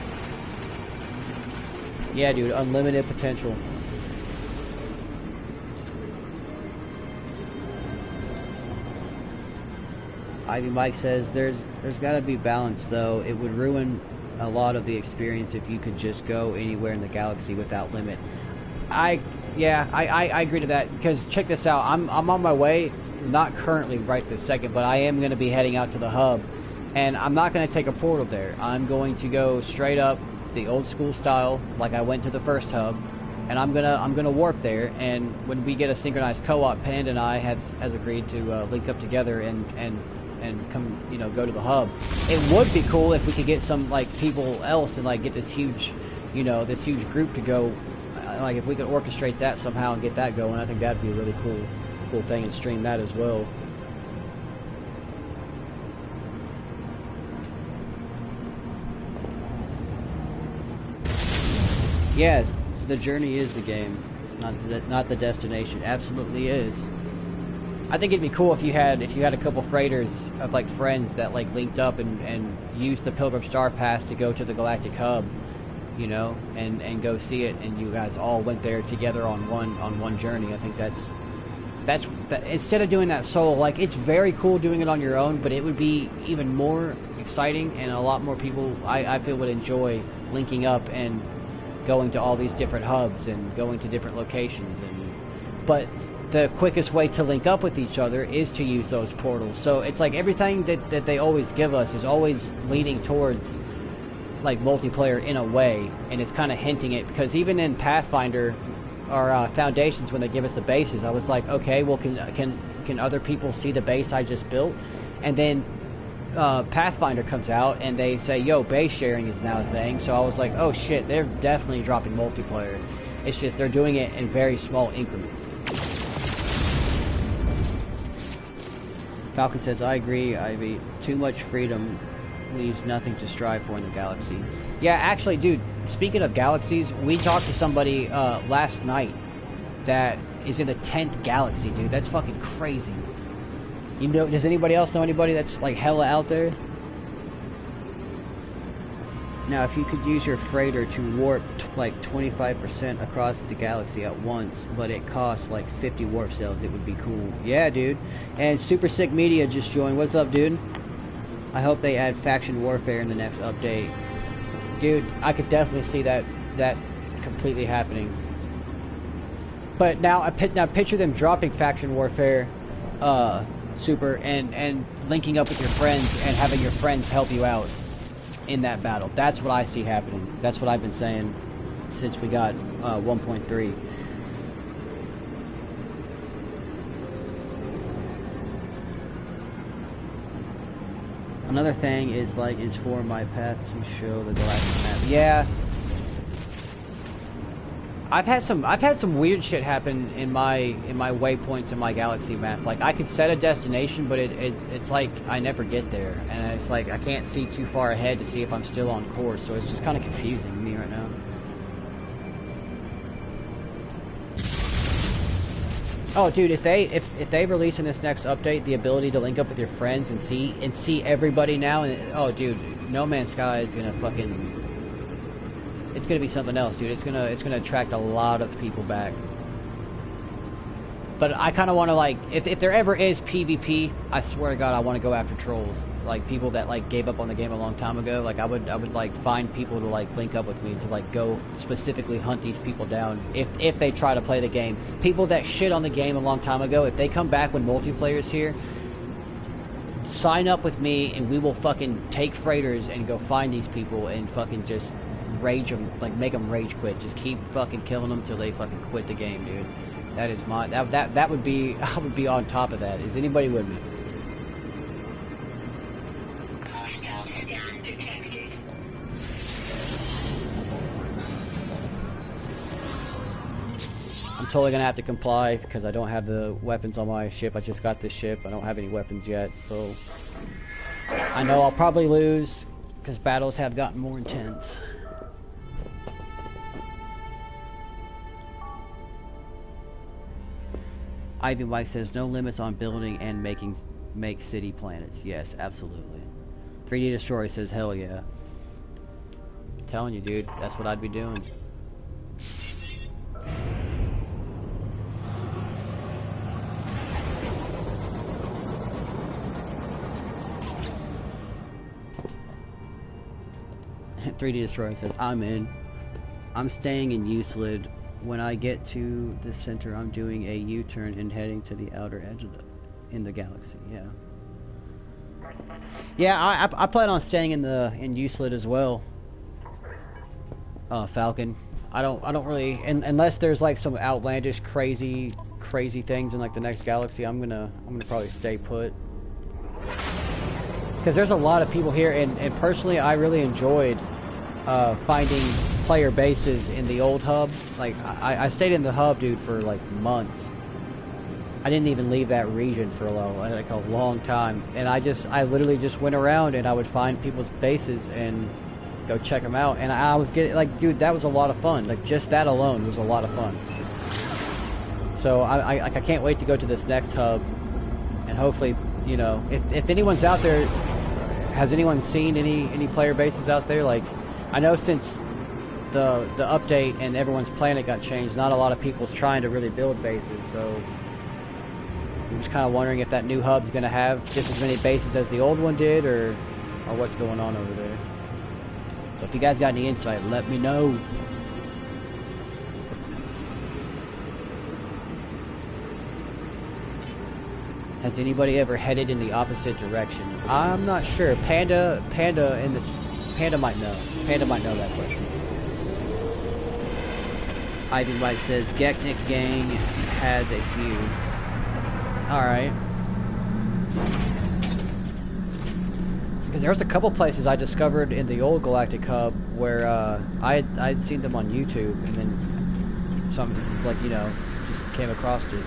Yeah, dude, unlimited potential. Ivy Mike says there's got to be balance, though. It would ruin a lot of the experience if you could just go anywhere in the galaxy without limit. I agree to that, because check this out. I'm on my way. Not currently right this second, but I am going to be heading out to the hub, and I'm not going to take a portal there. I'm going to go straight up the old school style, like I went to the first hub, and I'm gonna warp there. And when we get a synchronized co-op, Panda and I has agreed to link up together and come, you know, go to the hub. It would be cool if we could get some, like, people else and, like, get this huge, you know, this huge group to go like if we could orchestrate that somehow and get that going, I think that'd be a really cool thing, and stream that as well. Yeah, the journey is the game, not the destination. Absolutely is. I think it'd be cool if you had a couple freighters of like friends that like linked up and used the Pilgrim Star Pass to go to the Galactic Hub, you know, and go see it, and you guys all went there together on one journey. I think that's instead of doing that solo, like it's very cool doing it on your own, but it would be even more exciting, and a lot more people I feel would enjoy linking up and going to all these different hubs and going to different locations. But the quickest way to link up with each other is to use those portals. So it's like everything that they always give us is always leaning towards like multiplayer in a way, and it's kind of hinting it, because even in Pathfinder or Foundations, when they give us the bases, I was like, okay, well, can other people see the base I just built? And then Pathfinder comes out and they say, yo, base sharing is now a thing. So I was like, oh shit, they're definitely dropping multiplayer. It's just they're doing it in very small increments. Falcon says, I agree, Ivy. Too much freedom leaves nothing to strive for in the galaxy. Yeah, actually, dude, speaking of galaxies, we talked to somebody last night that is in the 10th galaxy, dude. That's fucking crazy. You know, does anybody else know anybody that's like hella out there? Now, if you could use your freighter to warp like 25% across the galaxy at once, but it costs like 50 warp cells, it would be cool. Yeah, dude. And Super Sick Media just joined. What's up, dude? I hope they add faction warfare in the next update. Dude, I could definitely see that completely happening. But now picture them dropping faction warfare, Super, and linking up with your friends and having your friends help you out in that battle. That's what I see happening. That's what I've been saying since we got 1.3. Another thing is for my path to show the galactic map. Yeah, I've had some weird shit happen in my waypoints in my galaxy map. Like I could set a destination, but it's like I never get there, and it's like I can't see too far ahead to see if I'm still on course. So it's just kind of confusing to me right now. Oh, dude, if they release in this next update the ability to link up with your friends and see everybody now, and oh, dude, No Man's Sky is gonna fucking. It's gonna be something else, dude. It's gonna attract a lot of people back. But I kind of want to like, if there ever is PvP, I swear to God, I want to go after trolls, like people that like gave up on the game a long time ago. Like I would like find people to like link up with me to like go specifically hunt these people down if they try to play the game. People that shit on the game a long time ago, if they come back when multiplayer's here, sign up with me and we will fucking take freighters and go find these people and fucking just rage them, like make them rage quit. Just keep fucking killing them till they fucking quit the game, dude. That is my that would be, I would be on top of that. Is anybody with me? Hostile scan detected. I'm totally gonna have to comply because I don't have the weapons on my ship. I just got this ship. I don't have any weapons yet, so I know I'll probably lose because battles have gotten more intense. Ivy Mike says no limits on building and make city planets. Yes, absolutely. 3D Destroyer says hell yeah. I'm telling you, dude, that's what I'd be doing. .3D Destroyer says I'm in. I'm staying in Euclid. When I get to the center, I'm doing a U-turn and heading to the outer edge of in the galaxy. Yeah. Yeah, I plan on staying in Euclid as well. Falcon. I don't really, unless there's like some outlandish crazy things in like the next galaxy. I'm gonna probably stay put. Because there's a lot of people here, and personally, I really enjoyed finding player bases in the old hub. Like, I stayed in the hub, dude, for like months. I didn't even leave that region for like a long time. And I literally just went around and I would find people's bases and go check them out. And I was getting, like, dude, that was a lot of fun. Like, just that alone was a lot of fun. So I can't wait to go to this next hub. And hopefully, you know, if anyone's out there, has anyone seen any player bases out there? Like, I know since the update and everyone's planet got changed, not a lot of people's trying to really build bases. So I'm just kind of wondering if that new hub's going to have just as many bases as the old one did, or what's going on over there. So if you guys got any insight, let me know. Has anybody ever headed in the opposite direction? I'm not sure. Panda might know. Panda might know that question. Ivy White says Geknik Gang has a few. Alright. Because there's a couple places I discovered in the old Galactic Hub where I'd seen them on YouTube, and then something, like, you know, just came across it.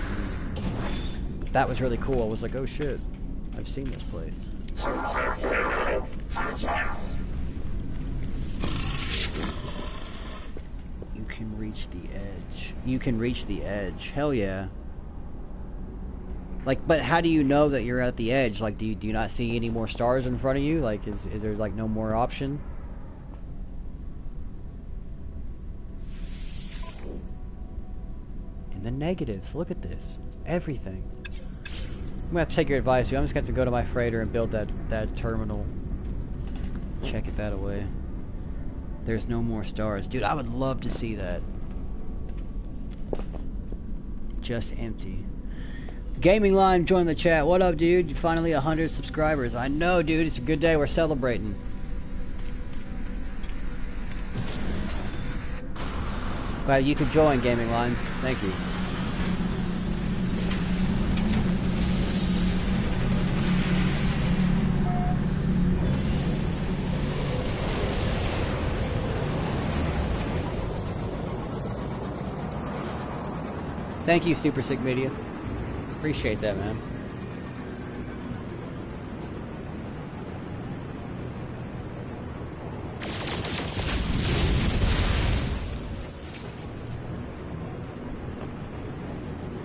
That was really cool. I was like, oh shit, I've seen this place. You can reach the edge. You can reach the edge. Hell yeah. Like, but how do you know that you're at the edge? Like, do you not see any more stars in front of you? Like, is there, like, no more option? In the negatives. Look at this. Everything. I'm gonna have to take your advice, dude. I'm just gonna have to go to my freighter and build that terminal. Check it that away. There's no more stars. Dude, I would love to see that. Just empty. Gaming Line joined the chat. What up, dude? Finally 100 subscribers. I know, dude. It's a good day. We're celebrating. Glad you could join, Gaming Line. Thank you. Thank you, Super Sick Media. Appreciate that, man.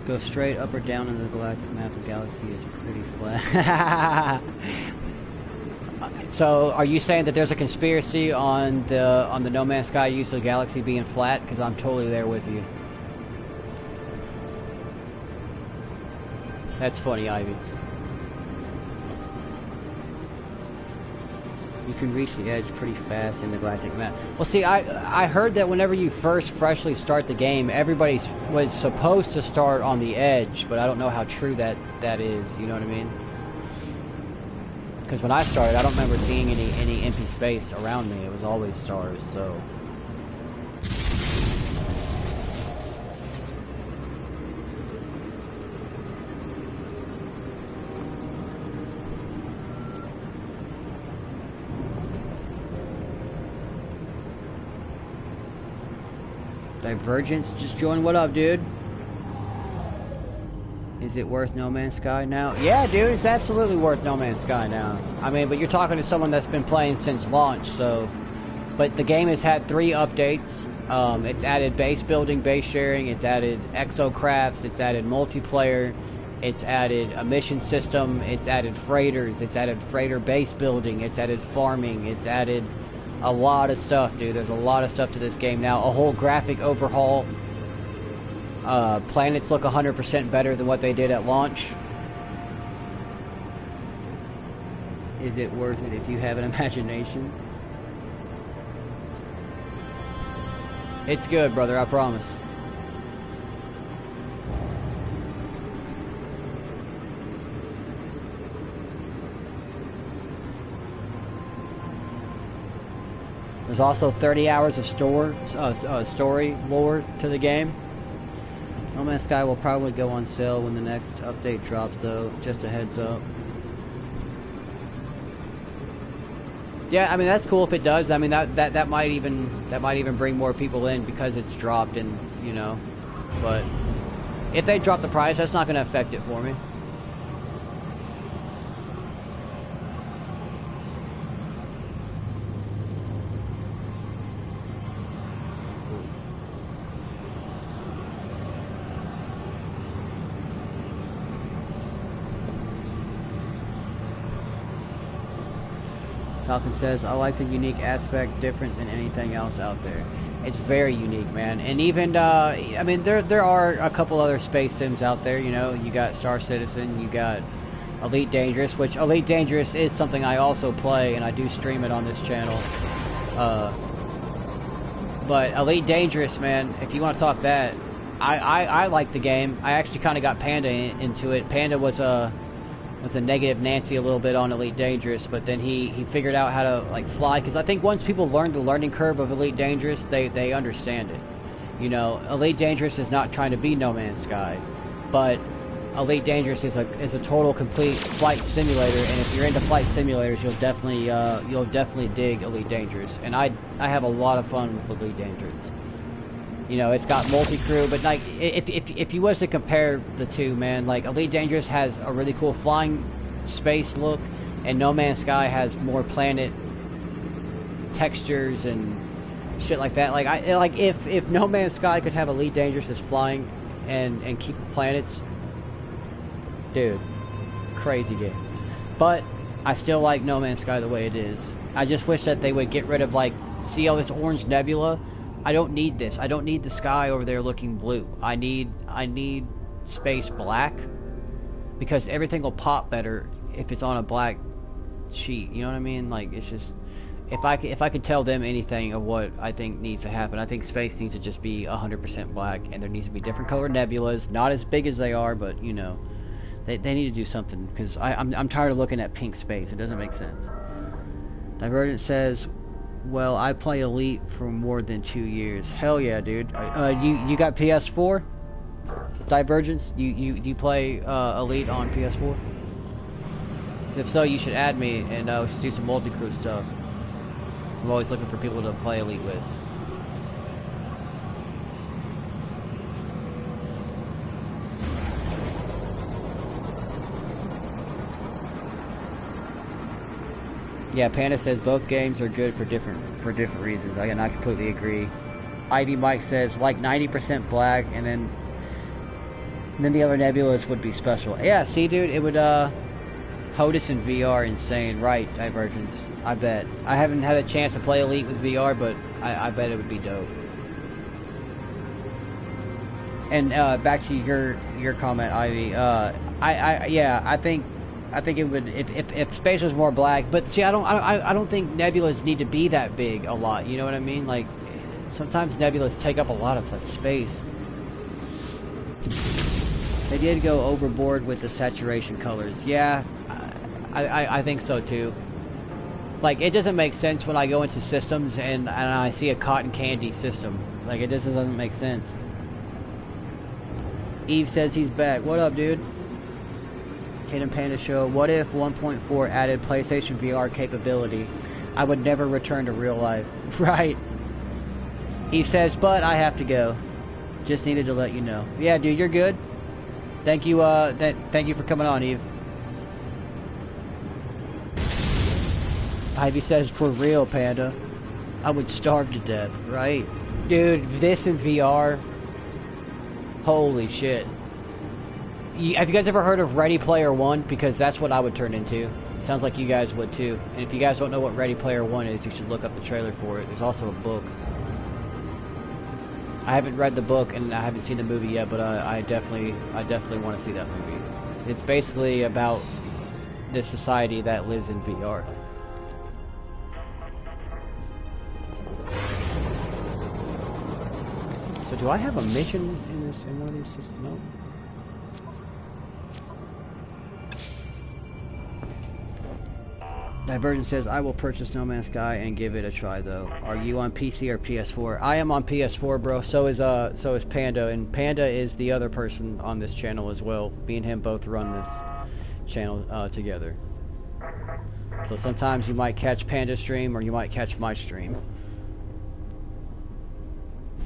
Go straight up or down in the galactic map. The galaxy is pretty flat. So, are you saying that there's a conspiracy on the No Man's Sky use of the galaxy being flat? Because I'm totally there with you. That's funny, Ivy. You can reach the edge pretty fast in the galactic map. Well, see, I heard that whenever you freshly start the game, everybody was supposed to start on the edge, but I don't know how true that is. You know what I mean? Because when I started, I don't remember seeing any empty space around me. It was always stars. So. Divergence just joined. What up, dude? Is it worth No Man's Sky now? Yeah, dude, it's absolutely worth No Man's Sky now. I mean, but you're talking to someone that's been playing since launch, so... But the game has had 3 updates. It's added base building, base sharing, it's added exocrafts, it's added multiplayer, it's added a mission system, it's added freighters, it's added freighter base building, it's added farming, it's added... a lot of stuff, dude. There's a lot of stuff to this game now. A whole graphic overhaul. Planets look 100% better than what they did at launch. Is it worth it if you have an imagination? It's good, brother, I promise. There's also 30 hours of story lore to the game. No Man's Sky will probably go on sale when the next update drops, though. Just a heads up. Yeah, I mean that's cool if it does. I mean that might even bring more people in because it's dropped, and you know, but if they drop the price, that's not going to affect it for me. Falcon says, I like the unique aspect, different than anything else out there. It's very unique, man. And even, I mean, there are a couple other space sims out there, you know. You got Star Citizen, you got Elite Dangerous, which Elite Dangerous is something I also play, and I do stream it on this channel. But Elite Dangerous, man, if you want to talk that, I like the game. I actually kind of got Panda into it. Panda was a negative Nancy a little bit on Elite Dangerous, but then he figured out how to like fly, because I think once people learn the learning curve of Elite Dangerous, they understand it. You know, Elite Dangerous is not trying to be No Man's Sky, but Elite Dangerous is a total complete flight simulator, and if you're into flight simulators, you'll definitely dig Elite Dangerous. And I have a lot of fun with Elite Dangerous. You know, it's got multi-crew, but like, if you was to compare the two, man, like, Elite Dangerous has a really cool flying space look, and No Man's Sky has more planet textures and shit like that. Like, if No Man's Sky could have Elite Dangerous as flying and keep planets, dude, crazy game. But I still like No Man's Sky the way it is. I just wish that they would get rid of, like, see all this orange nebula? I don't need this. I don't need the sky over there looking blue. I need space black, because everything will pop better if it's on a black sheet. You know what I mean? Like, it's just, if I could tell them anything of what I think needs to happen, I think space needs to just be 100% black, and there needs to be different colored nebulas, not as big as they are, but you know, they need to do something, because I'm tired of looking at pink space. It doesn't make sense. Divergent says, well, I play Elite for more than 2 years. Hell yeah, dude. You got PS4? Divergence? You play Elite on PS4? If so, you should add me, and we should do some multi-crew stuff. I'm always looking for people to play Elite with. Yeah, Panda says both games are good for different reasons. I completely agree. Ivy Mike says like 90% black, and then the other nebulas would be special. Yeah, see, dude, it would HOTUS in VR insane, right? Divergence, I bet. I haven't had a chance to play Elite with VR, but I bet it would be dope. And back to your comment, Ivy. I think it would, if space was more black. But see, I don't think nebulas need to be that big a lot. You know what I mean? Like, sometimes nebulas take up a lot of like space. They did go overboard with the saturation colors. Yeah, I think so too. Like, it doesn't make sense when I go into systems and I see a cotton candy system. Like, it just doesn't make sense. Eve says he's back. What up, dude? Hidden Panda Show. What if 1.4 added PlayStation VR capability? I would never return to real life. Right. He says, but I have to go. Just needed to let you know. Yeah, dude, you're good. Thank you, thank you for coming on, Eve. Ivy says, for real, Panda. I would starve to death, right? Dude, this in VR. Holy shit. Have you guys ever heard of Ready Player One? Because that's what I would turn into. It sounds like you guys would too. And if you guys don't know what Ready Player One is, you should look up the trailer for it. There's also a book. I haven't read the book and I haven't seen the movie yet, but I definitely want to see that movie. It's basically about this society that lives in VR. So do I have a mission in one of these systems? No. Divergent says, I will purchase No Man's Sky and give it a try, though. Are you on PC or PS4? I am on PS4, bro. So is Panda, and Panda is the other person on this channel as well. Me and him both run this channel together. So sometimes you might catch Panda stream or you might catch my stream.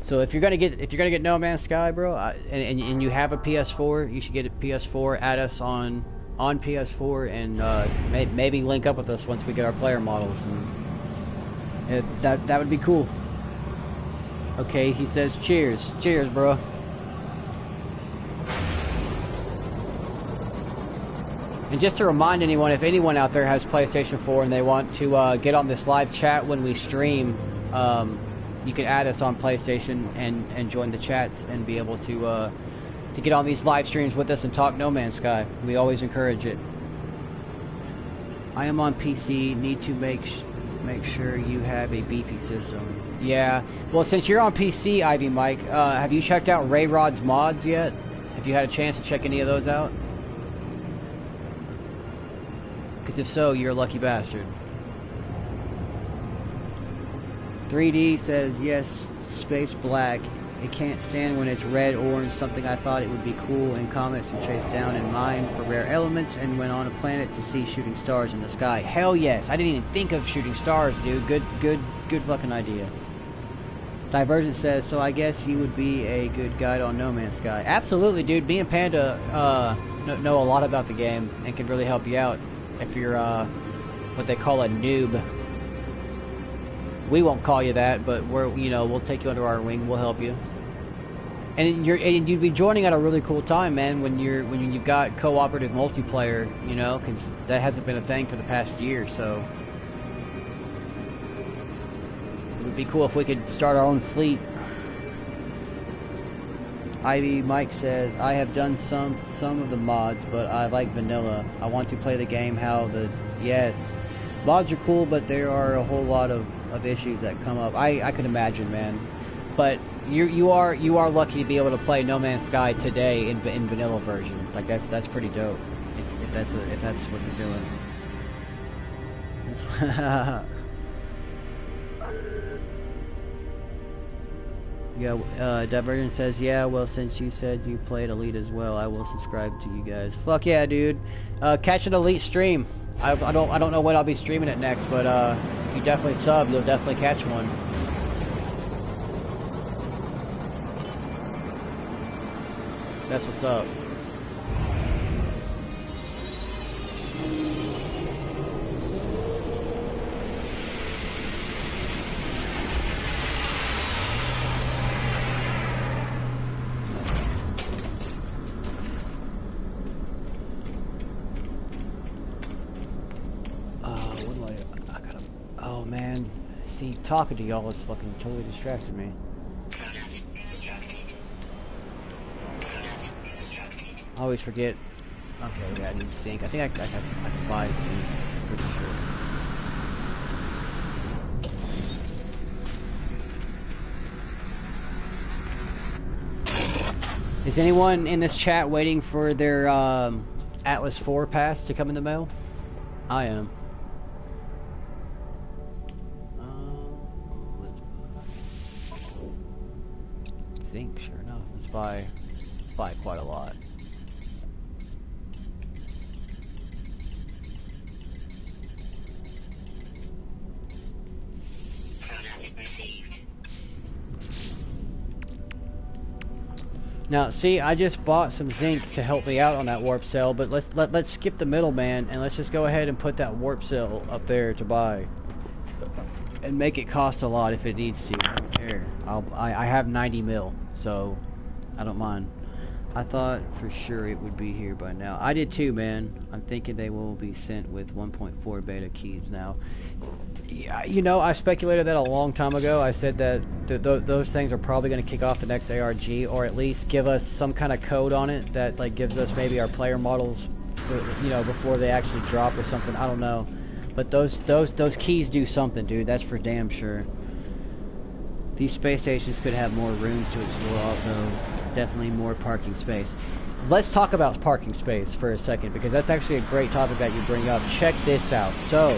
So if you're gonna get No Man's Sky, bro, and you have a PS4, you should get a PS4. Add us on PS4 and maybe link up with us once we get our player models, and that would be cool. Okay, he says cheers, bro. And just to remind anyone, if anyone out there has PlayStation 4 and they want to get on this live chat when we stream, you can add us on PlayStation and join the chats and be able to get on these live streams with us and talk No Man's Sky. We always encourage it. I am on PC. Need to make sure you have a beefy system. Yeah. Well, since you're on PC, Ivy Mike, have you checked out Ray Rod's mods yet? Have you had a chance to check any of those out? Because if so, you're a lucky bastard. 3D says, yes, space black. It can't stand when it's red, orange, something I thought it would be cool in comets to chase down in mine for rare elements and went on a planet to see shooting stars in the sky. Hell yes. I didn't even think of shooting stars, dude. Good fucking idea. Divergent says, so I guess you would be a good guide on No Man's Sky. Absolutely, dude. Me and Panda know a lot about the game and can really help you out if you're what they call a noob. We won't call you that, but we'll take you under our wing. We'll help you. And you'd be joining at a really cool time, man. When you've got cooperative multiplayer, because that hasn't been a thing for the past year. So it would be cool if we could start our own fleet. Ivy Mike says, I have done some of the mods, but I like vanilla. I want to play the game yes. Mods are cool, but there are a whole lot of issues that come up. I could imagine, man. But you are lucky to be able to play No Man's Sky today in vanilla version. Like that's pretty dope. If that's what you're doing. Yeah, Divergent says, yeah, well, since you said you played Elite as well, I will subscribe to you guys. Fuck yeah, dude. Catch an Elite stream. I don't know when I'll be streaming it next, but if you definitely sub, you'll definitely catch one. That's what's up. Talking to y'all has fucking totally distracted me. I always forget. Okay, yeah, I need zinc. I think I can buy zinc. Pretty sure. Is anyone in this chat waiting for their Atlas 4 pass to come in the mail? I am. Zinc, sure enough. Let's buy quite a lot. Now, see, I just bought some zinc to help me out on that warp cell, but let's skip the middleman and let's just go ahead and put that warp cell up there to buy. And make it cost a lot if it needs to. I don't care. I have 90 mil, so I don't mind. I thought for sure it would be here by now. I did too, man. I'm thinking they will be sent with 1.4 beta keys now. Yeah, I speculated that a long time ago. I said that those things are probably going to kick off the next ARG, or at least give us some kind of code on it that like gives us maybe our player models, before they actually drop or something. I don't know. But those keys do something, dude. That's for damn sure. These space stations could have more rooms to explore also. Definitely more parking space. Let's talk about parking space for a second, because that's actually a great topic that you bring up. Check this out. So,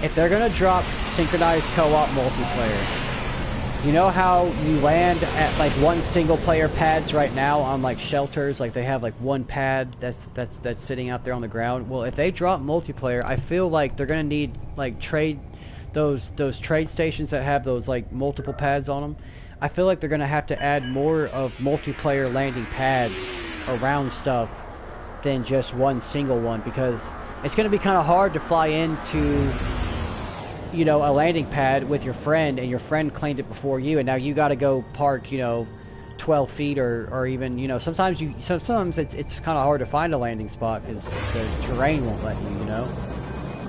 if they're going to drop synchronized co-op multiplayer, You know how you land at like one single player pads right now on like shelters, like they have like one pad that's sitting out there on the ground. Well, if they drop multiplayer, I feel like they're gonna need like those trade stations that have those like multiple pads on them. I feel like they're gonna have to add more of multiplayer landing pads around stuff than just one single one, because it's gonna be kind of hard to fly into, you know, a landing pad with your friend, and your friend claimed it before you, and now you got to go park, you know, 12 feet or even, you know, sometimes it's kind of hard to find a landing spot because the terrain won't let you, you know.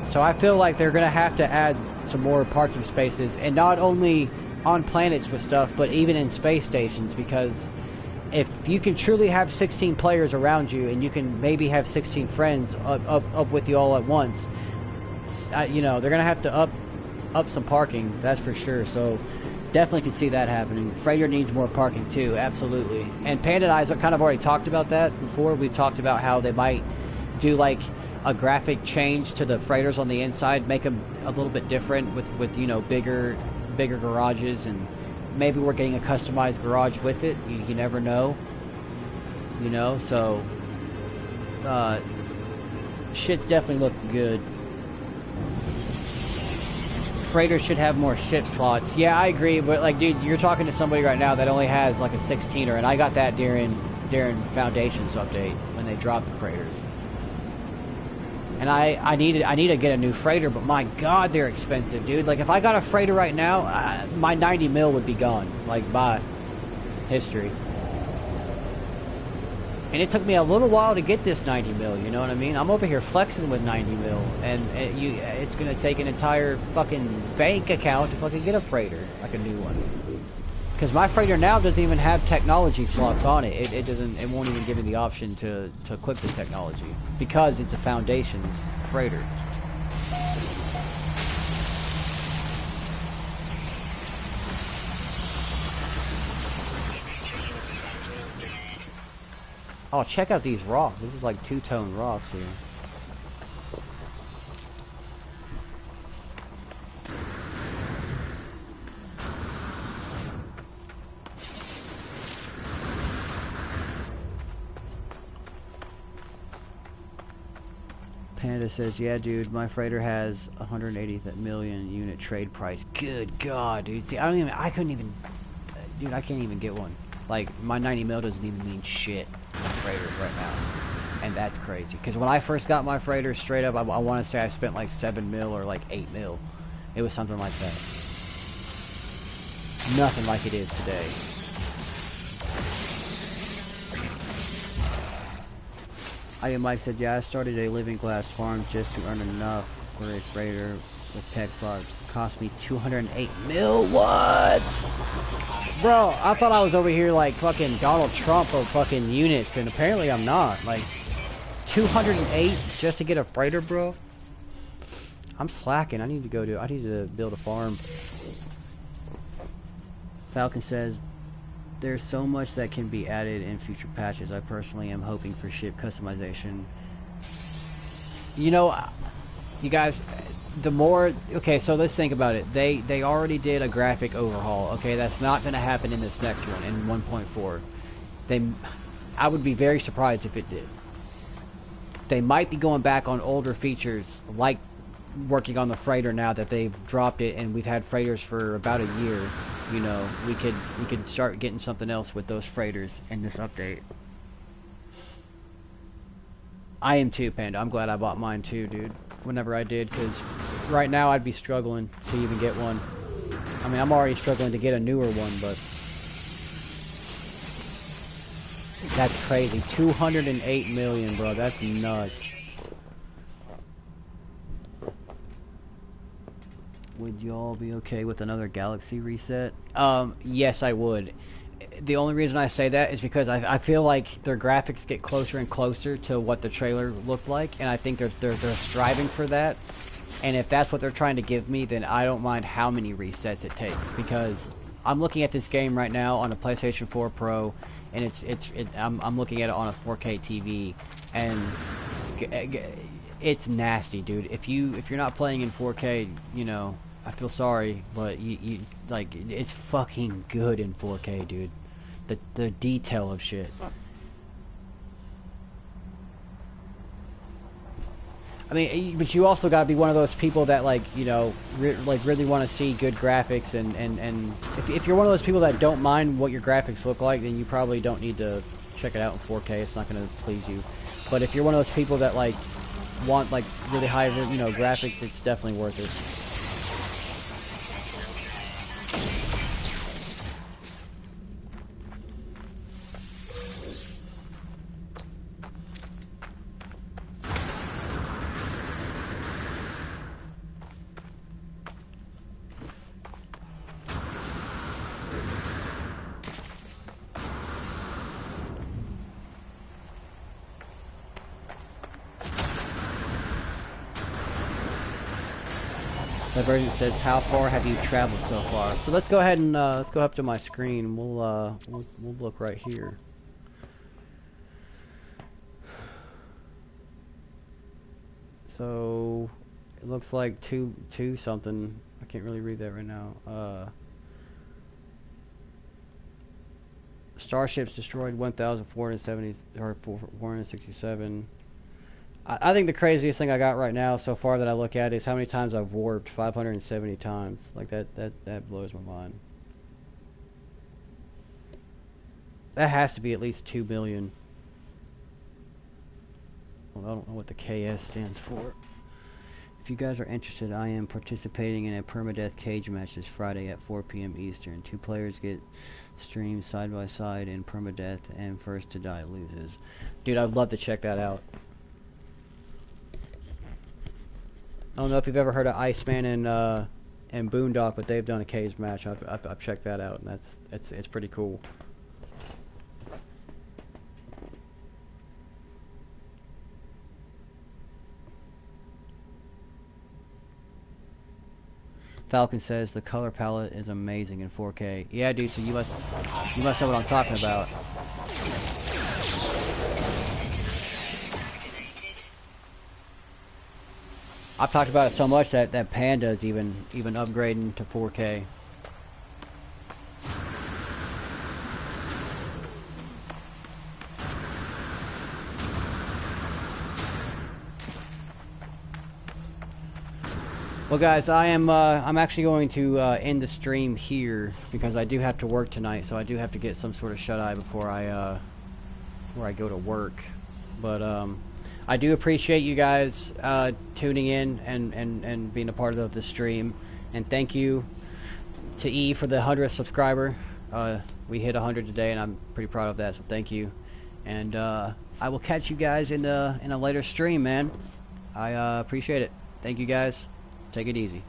So I feel like they're gonna have to add some more parking spaces, and not only on planets with stuff, but even in space stations, because if you can truly have 16 players around you, and you can maybe have 16 friends up with you all at once, you know, they're gonna have to up some parking, that's for sure. So definitely can see that happening. Freighter needs more parking too, absolutely. And Panda and I kind of already talked about that before. We've talked about how they might do like a graphic change to the freighters on the inside, make them a little bit different with you know, bigger garages, and maybe we're getting a customized garage with it. You never know, you know. So shit's definitely looking good. Freighters should have more ship slots. Yeah, I agree, but like, dude, you're talking to somebody right now that only has like a 16er, and I got that during Foundations update when they dropped the freighters. And I need to get a new freighter, but my god, they're expensive, dude. Like, if I got a freighter right now, my 90 mil would be gone, like, by history. And it took me a little while to get this 90 mil, you know what I mean? I'm over here flexing with 90 mil, and it's going to take an entire fucking bank account to fucking get a freighter, like a new one. Because my freighter now doesn't even have technology slots on it. It won't even give me the option to click the technology, because it's a Foundations freighter. Oh, check out these rocks. This is like two-tone rocks here. Panda says, yeah, dude, my freighter has 180 million unit trade price. Good God, dude. See, I couldn't even, dude, I can't even get one. Like, my 90 mil doesn't even mean shit on freighters right now. And that's crazy. Because when I first got my freighter, straight up, I want to say I spent like 7 mil or like 8 mil. It was something like that. Nothing like it is today. Mike said, yeah, I started a living glass farm just to earn enough for a freighter with tech slots. Cost me 208 mil. What? Bro, I thought I was over here like fucking Donald Trump of fucking units, and apparently I'm not. Like, 208 just to get a freighter, bro? I'm slacking. I need to build a farm. Falcon says, there's so much that can be added in future patches. I personally am hoping for ship customization. You know, you guys, the more... Okay, so let's think about it. They already did a graphic overhaul. Okay, that's not going to happen in this next one, in 1.4. I would be very surprised if it did. They might be going back on older features, like working on the freighter now that they've dropped it, and we've had freighters for about a year. You know, we could start getting something else with those freighters in this update. I am too, Panda. I'm glad I bought mine too, dude. Whenever I did, because right now I'd be struggling to even get one. I mean, I'm already struggling to get a newer one, but that's crazy. 208 million, bro. That's nuts. Would y'all be okay with another Galaxy reset? Yes, I would. The only reason I say that is because I feel like their graphics get closer and closer to what the trailer looked like, and I think they're striving for that. And if that's what they're trying to give me, then I don't mind how many resets it takes, because I'm looking at this game right now on a PlayStation 4 Pro, and I'm looking at it on a 4K TV, and it's nasty, dude. If you're not playing in 4K, you know, I feel sorry, but you like it's fucking good in 4K, dude. The detail of shit. I mean, but you also gotta be one of those people that like, you know, really want to see good graphics, and if you're one of those people that don't mind what your graphics look like, then you probably don't need to check it out in 4K. It's not gonna please you. But if you're one of those people that like want like really high, you know, graphics, it's definitely worth it. The version says, "How far have you traveled so far?" So let's go ahead and let's go up to my screen. We'll look right here. So it looks like two something. I can't really read that right now. Starships destroyed 1,470 or 467. I think the craziest thing I got right now so far that I look at is how many times I've warped. 570 times. Like that blows my mind. That has to be at least 2 million. Well, I don't know what the KS stands for. If you guys are interested, I am participating in a permadeath cage match this Friday at 4 p.m. Eastern. 2 players get streamed side by side in permadeath, and first to die loses. Dude, I'd love to check that out. I don't know if you've ever heard of Iceman and Boondock, but they've done a cage match. I've checked that out, and it's pretty cool. Falcon says the color palette is amazing in 4K. Yeah, dude. So you must know what I'm talking about. I've talked about it so much that Panda is even upgrading to 4K. Well, guys, I'm actually going to end the stream here because I do have to work tonight, so I do have to get some sort of shut-eye before I go to work. But I do appreciate you guys tuning in and being a part of the stream, and thank you to E for the 100th subscriber. We hit 100 today, and I'm pretty proud of that, so thank you. And I will catch you guys in a later stream, man. I appreciate it. Thank you, guys. Take it easy.